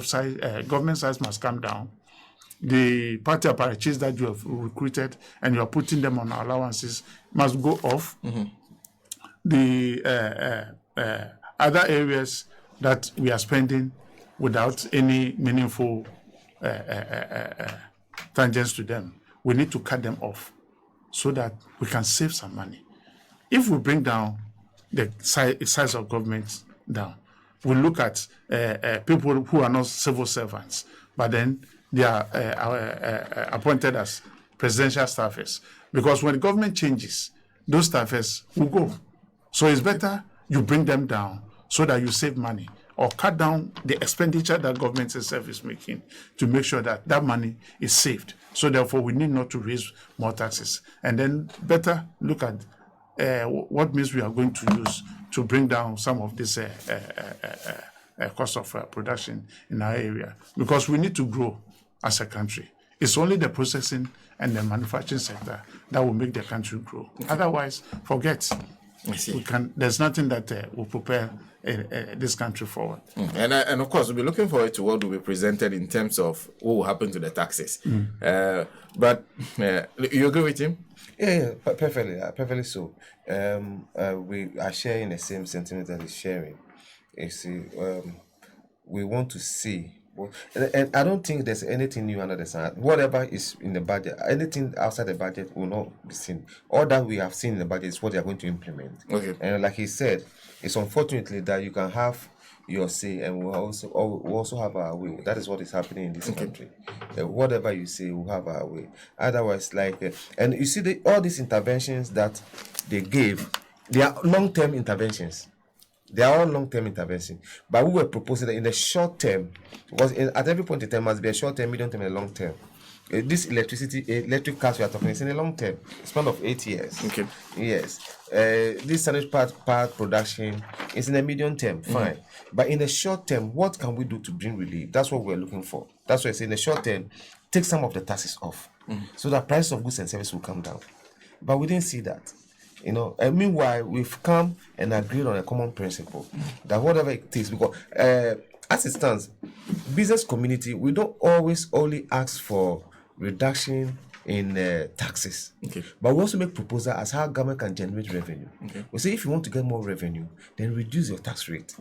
size must come down. The party apparatus that you have recruited and you are putting them on allowances must go off. The other areas that we are spending without any meaningful tangents to them, we need to cut them off so that we can save some money. If we bring down the size of government down, we look at people who are not civil servants, but then they are appointed as presidential staffers. Because when the government changes, those staffers will go. So it's better you bring them down so that you save money, or cut down the expenditure that government itself is making to make sure that that money is saved. So therefore, we need not to raise more taxes. And then better look at what means we are going to use to bring down some of this cost of production in our area. Because we need to grow as a country. It's only the processing and the manufacturing sector that will make the country grow. Otherwise, forget. There's nothing that will prepare this country forward. And of course, we'll be looking forward to what will be presented in terms of what will happen to the taxes. But you agree with him? Yeah, perfectly so. We are sharing the same sentiment that he's sharing. You see, we want to see. And I don't think there's anything new under the sun. Whatever is in the budget, anything outside the budget will not be seen. All that we have seen in the budget is what they are going to implement. Okay. And like he said, it's unfortunately that you can have your say, and we'll also have our way. That is what is happening in this country. Whatever you say, we'll have our way. Otherwise, and you see, all these interventions that they gave, they are long-term interventions. They are all long-term intervention. But we were proposing that in the short term, because at every point in time must be a short term, medium term, and long term. This electric cars we are talking is in a long term, span of 8 years. Okay. Yes. This sandwich part production is in a medium term, fine. But in the short term, what can we do to bring relief? That's what we're looking for. That's why I say in the short term, take some of the taxes off, so that price of goods and services will come down. But we didn't see that. You know, and meanwhile, we've come and agreed on a common principle that whatever it takes, because as it stands, business community, we don't always only ask for reduction in taxes, but we also make proposals as how government can generate revenue. We say if you want to get more revenue, then reduce your tax rate,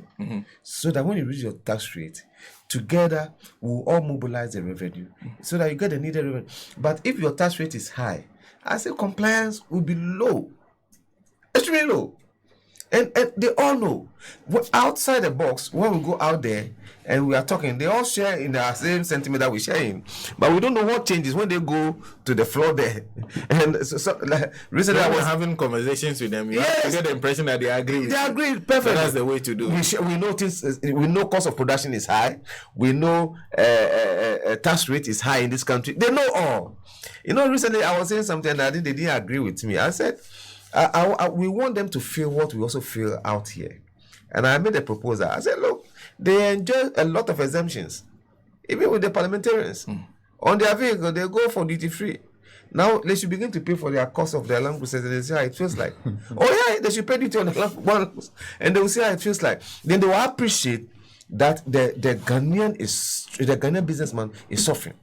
so that when you reduce your tax rate, together we'll all mobilize the revenue, so that you get the needed revenue. But if your tax rate is high, I say compliance will be low, extremely low. And they all know, outside the box, when we go out there and we are talking, they all share in the same sentiment that we share in. But we don't know what changes when they go to the floor there. And so like, recently I was having conversations with them. You have to get the impression that they agree. They agree perfectly. So that's the way to do it. We notice, we know cost of production is high. We know tax rate is high in this country. They know all. You know, recently I was saying something and I think they didn't agree with me. I said, we want them to feel what we also feel out here. And I made a proposal. I said, look, they enjoy a lot of exemptions, even with the parliamentarians. On their vehicle, they go for duty free. Now they should begin to pay for their cost of their land cruisers, and they say how it feels like. Oh yeah, they should pay duty on the land cruise, and they will see how it feels like. Then they will appreciate that the Ghanaian businessman is suffering.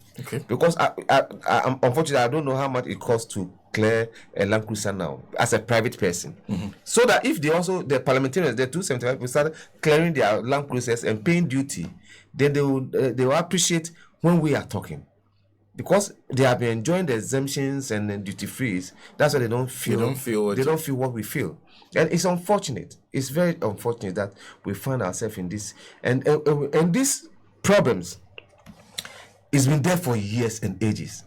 Because I'm unfortunately I don't know how much it costs to clear a land cruiser now as a private person. So that if the parliamentarians, the 275 people start clearing their land cruisers and paying duty, then they will appreciate when we are talking. Because they have been enjoying the exemptions and the duty frees, that's why they don't feel what we feel. And it's unfortunate. It's very unfortunate that we find ourselves in this and these problems. It's been there for years and ages.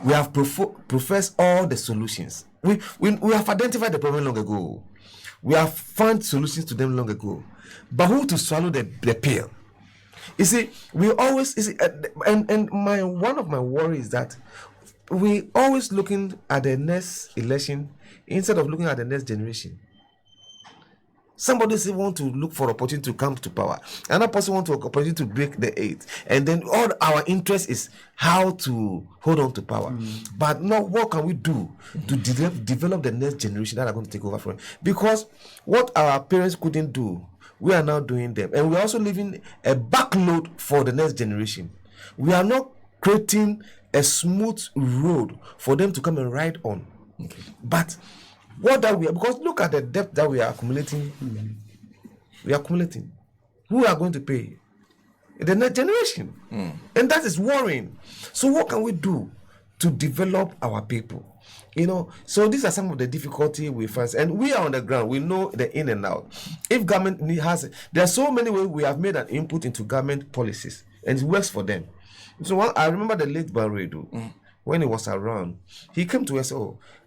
We have professed all the solutions. We have identified the problem long ago. We have found solutions to them long ago. But who to swallow the pill? You see, we always one of my worries is that we always looking at the next election instead of looking at the next generation. Somebody say want to look for opportunity to come to power. Another person want to opportunity to break the eight. And then all our interest is how to hold on to power. But now what can we do to develop the next generation that are going to take over from it? Because what our parents couldn't do, we are now doing them. And we're also leaving a backload for the next generation. We are not creating a smooth road for them to come and ride on. But because look at the debt that we are accumulating. We are accumulating. Who are going to pay? The next generation. And that is worrying. So what can we do to develop our people? You know, so these are some of the difficulty we face. And we are on the ground. We know the in and out. If government there are so many ways we have made an input into government policies. And it works for them. So I remember the late Barredo, when he was around, he came to us,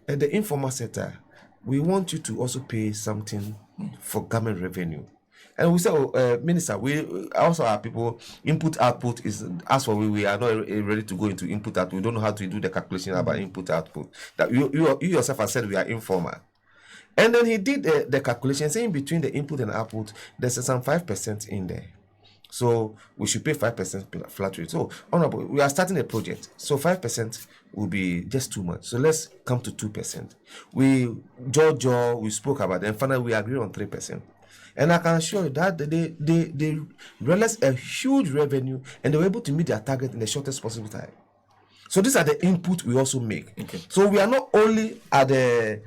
at the informal sector, we want you to also pay something for government revenue. And we said, Minister, we also our people, input output is, as for we are not ready to go into input output. We don't know how to do the calculation about input output. That you yourself have said we are informal. And then he did the calculation, saying between the input and output, there's some 5% in there. So we should pay 5% flat rate. So, honorable, we are starting a project. So 5% will be just too much. So let's come to 2%. We spoke about it, and finally we agreed on 3%. And I can assure you that they realized a huge revenue and they were able to meet their target in the shortest possible time. So these are the input we also make. So we are not only at the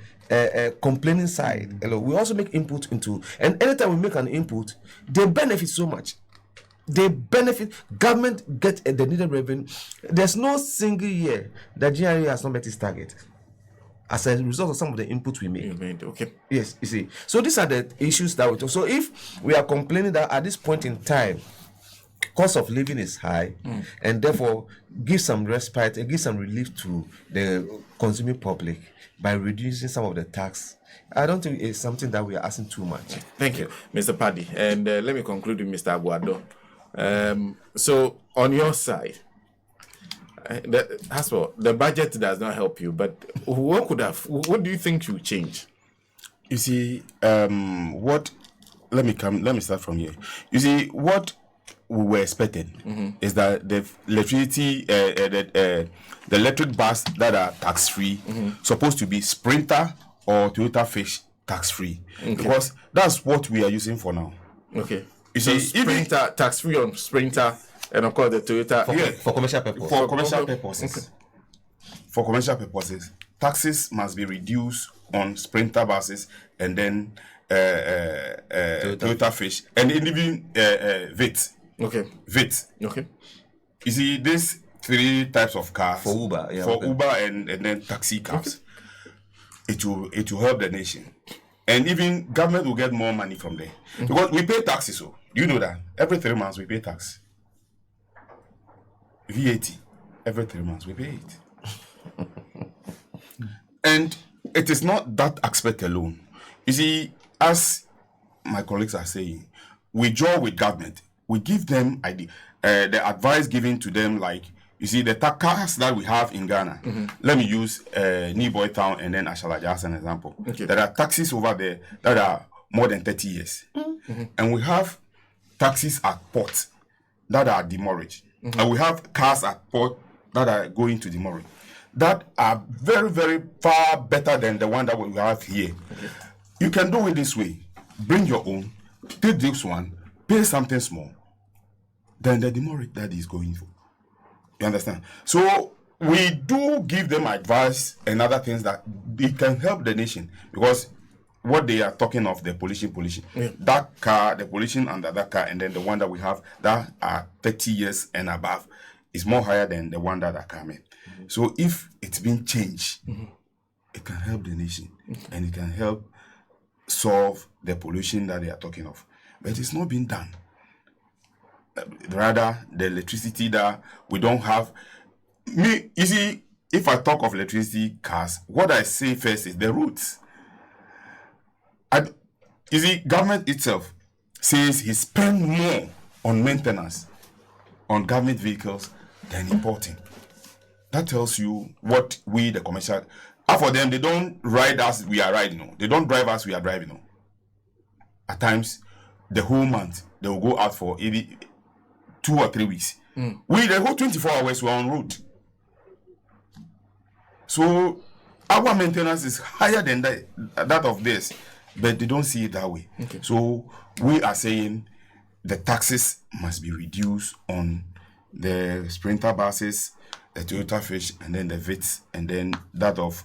complaining side. We also make input into, and anytime we make an input, they benefit so much. They benefit, government get the needed revenue. There's no single year that GRA has not met its target as a result of some of the input we make. Yes, you see. So these are the issues that we talk. So if we are complaining that at this point in time, cost of living is high, and therefore give some respite and give some relief to the consuming public by reducing some of the tax, I don't think it's something that we are asking too much. Thank you, Mr. Paddy. And let me conclude with Mr. Aguado. So on your side, as well, the budget does not help you, but what do you think you change? You see, let me start from here. You see, what we were expecting is that the electricity, the electric bus that are tax-free supposed to be Sprinter or Toyota Fish tax-free, because that's what we are using for now. Okay. You So see, Sprinter, tax-free on Sprinter, and of course the Toyota. For commercial purposes. For commercial purposes. For commercial purposes, taxes must be reduced on Sprinter buses and then Toyota Fish and even VIT. Okay. VIT. Okay. You see, these 3 types of cars For Uber, Uber and then taxi cars. It will help the nation, and even government will get more money from there because we pay taxes. So you know that every 3 months we pay tax. VAT every 3 months we pay it. And it is not that aspect alone. You see, as my colleagues are saying, we join with government. We give them the advice given to them, like, you see, the cars that we have in Ghana. Let me use Niboy Town and then Ashalaja as an example. Okay. There are taxis over there that are more than 30 years. And we have taxis at port that are demurrage. And we have cars at port that are going to demurrage. That are very, very far better than the one that we have here. You can do it this way. Bring your own, take this one, pay something small, then the demurrage that is going for. You understand? So we do give them advice and other things that it can help the nation, because what they are talking of, the pollution. That car, the pollution under that car, and then the one that we have that are 30 years and above is more higher than the one that are coming. So if it's been changed, it can help the nation and it can help solve the pollution that they are talking of. But it's not been done. Rather, the electricity that we don't have. You see, if I talk of electricity cars, what I say first is the routes. You see, government itself says he spend more on maintenance on government vehicles than importing. That tells you what we, the commercial, for them, they don't ride as we are riding. No. They don't drive as we are driving. No. At times, the whole month, they will go out for 2 or 3 weeks. We, the whole 24 hours, we're on route. So, our maintenance is higher than that of this, but they don't see it that way. Okay. So, we are saying the taxes must be reduced on the Sprinter buses, the Toyota Fish, and then the VITs, and then that of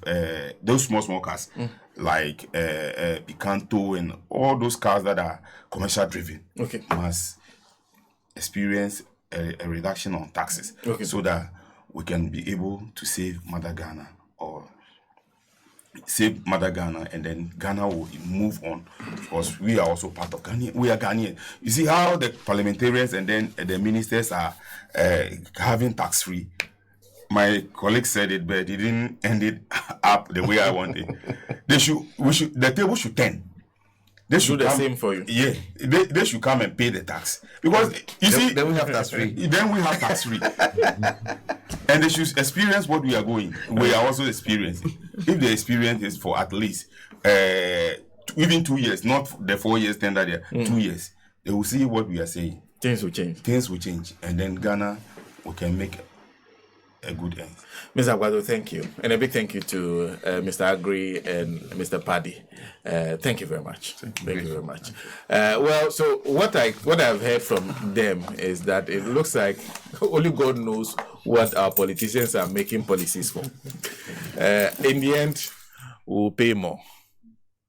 those small cars like Picanto and all those cars that are commercial driven. Okay. Must experience a reduction on taxes, so that we can be able to save Mother Ghana, and then Ghana will move on, because we are also part of Ghana. We are Ghanaian. You see how the parliamentarians and then the ministers are having tax-free. My colleague said it, but he didn't end it up the way I wanted. The table should turn. They should do the same for you. Yeah, they should come and pay the tax, because then we have tax-free. Then we have tax-free, and they should experience what we are going. We are also experiencing. If the experience is for at least even 2 years, not the 4 years, 10 that year, 2 years, they will see what we are saying. Things will change. Things will change, and then Ghana, we can make a good end. Mr. Aguado, thank you. And a big thank you to Mr. Agri and Mr. Paddy. Thank you very much. Thank you very much. Well, so what I've heard from them is that it looks like only God knows what our politicians are making policies for. In the end, we'll pay more.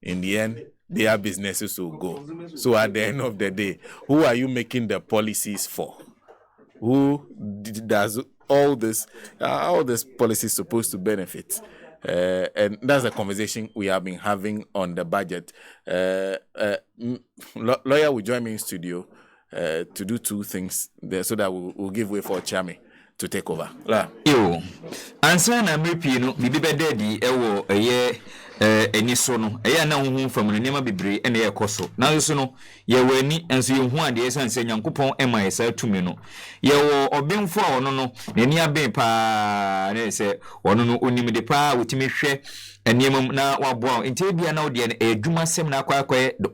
In the end, their businesses will go. So at the end of the day, who are you making the policies for? Who does all this policy is supposed to benefit? And that's a conversation we have been having on the budget. Lawyer will join me in studio to do 2 things there, so that we'll give way for Chami to take over. Yo, answer na mrepi no bibi bededi ewo eni so no na honhom from no nema bebre na ye koso na so no ye wani enso ye hu ade esanse nyankopon ema yesa tumi no ye wo obenfo a ono no nani aben pa na se ono no onim de pa wotimi hwe eniemum na waboa nti bia na ode na adwuma sem na akwa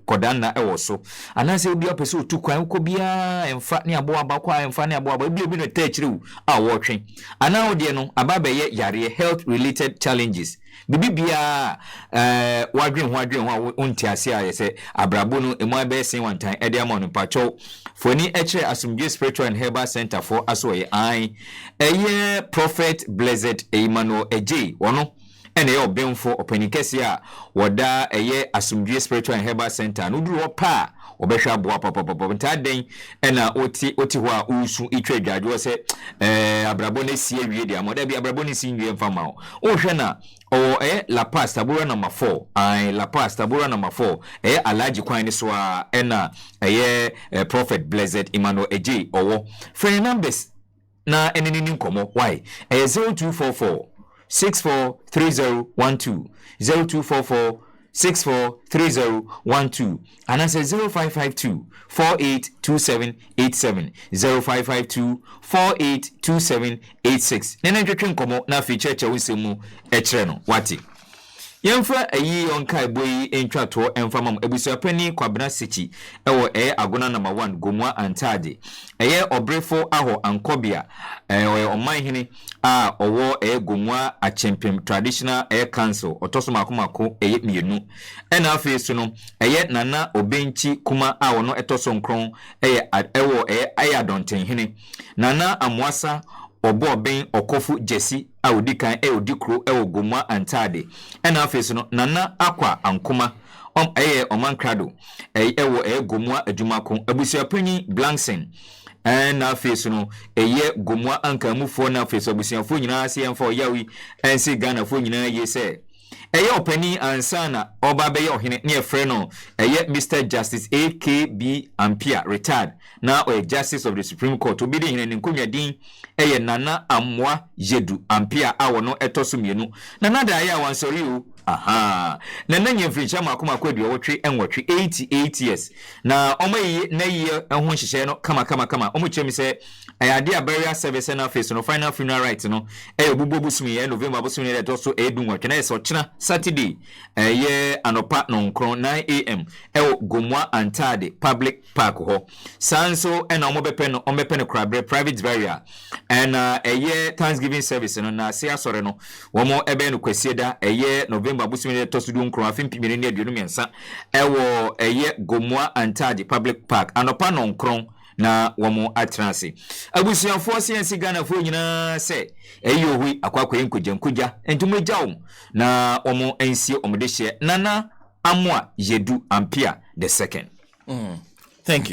kodan na ewo so anase obi opese otu kwan ko bia emfa ne aboa ba kwa emfa ne aboa ba bi no tachiriu a wo twen ana ode no ababa ye yare health related challenges bibia wadwen ho onti ase a yese abrabo no emu abesen wantan ede amon pacho foni ekire asumdwe spiritual and herbal center for asoye an eye prophet blessed Emmanuel Eje wono ene ye obenfo openikese a woda eye asumdwe spiritual and herbal center no duru pa obehwa aboa papa ntaden ena oti ho a usu itwa dwadwo se abrabo ne sie wie dia moda bi abrabo ne sie wie mfama o hwe na La Paz tabura number 4 La Paz tabura number 4 alaji kwan ni so a ena prophet blessed Emmanuel Eje owo friend numbers na enini nkomo why 0244 643012 0244 643012 and I say 0552 482787 0552 482786 nene twetwe nkomo na fi church awusemu ekire no wati yemfa ayi onka boyi entwato emfamam ebusuapani kwabena sechi ewo agona number 1 gomwa antade obrefo aho ankobia omanhene a owo gomwa achempem traditional council otoso makomako mienu ena afesu no nana obenchi kuma a wono etoso nkron ayadontenhene nana amwasa obo ben okofu jesi audikan odikro gomwa antade ena afesu no nana akwa ankoma omankrado gomwa adwumako abusuapani blanksen na face no gomwa ankamufo na face abusuafo nyina se yemfa yawi ense Ghana fo nyina yese opani ansana oba be ohene ne efre no Mr Justice AKB Ampia retired na Justice of the Supreme Court obi de hene nkonwa din Nana Amwa Yedu Ampia awono etoso mienu nana da ya wansori o nana nyemfricha makoma kwadu wotwe enwotwe 88 years na omayi na yiye ho hyehyɛ no kama omuchemi se ade a burial service na face no final funeral right no obubo busumi ye November busumi ye doso edunwotwe na so china Saturday anopa no nkron 9 am gomwa antade public park ho sanso na omobepe no krabre private burial and Thanksgiving service no na se asore no womo ebe no kwasieda November busumi tosudu nkron afimpimire ne aduonu mensa gomwa antade public park anopa no nkron na womo atranse abusuafo siensi Ghana fo nyina se ohui akwakwa nkogya entumegyawo na womo ensie omodehye nana amwa Yedu Ampia the second. Thank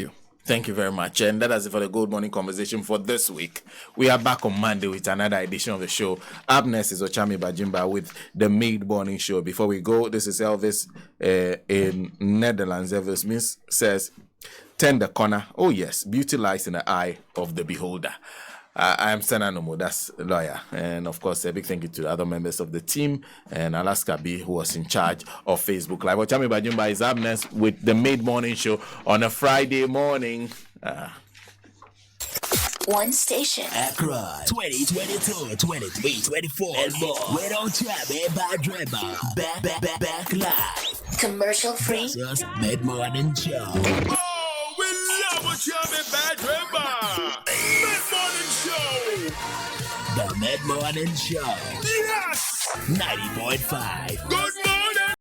you very much. And that is it for the Good Morning Conversation for this week. We are back on Monday with another edition of the show. Up next is Ochami Bajimba with the Mid Morning Show. Before we go, this is Elvis in Netherlands. Elvis says, turn the corner. Oh yes, beauty lies in the eye of the beholder. I am Sena Nomo, that's a lawyer. And of course, a big thank you to the other members of the team and Alaska B, who was in charge of Facebook Live. Ochami Bajumba is up next with the Mid Morning Show on a Friday morning. One station. Accra 2022, 23, 24 and more. We don't chat, back live. Commercial free. Just mid-morning show. Oh, we love Ochami Bajimba. Mid-morning show. The mid-morning show. Yes. 90.5. Good morning.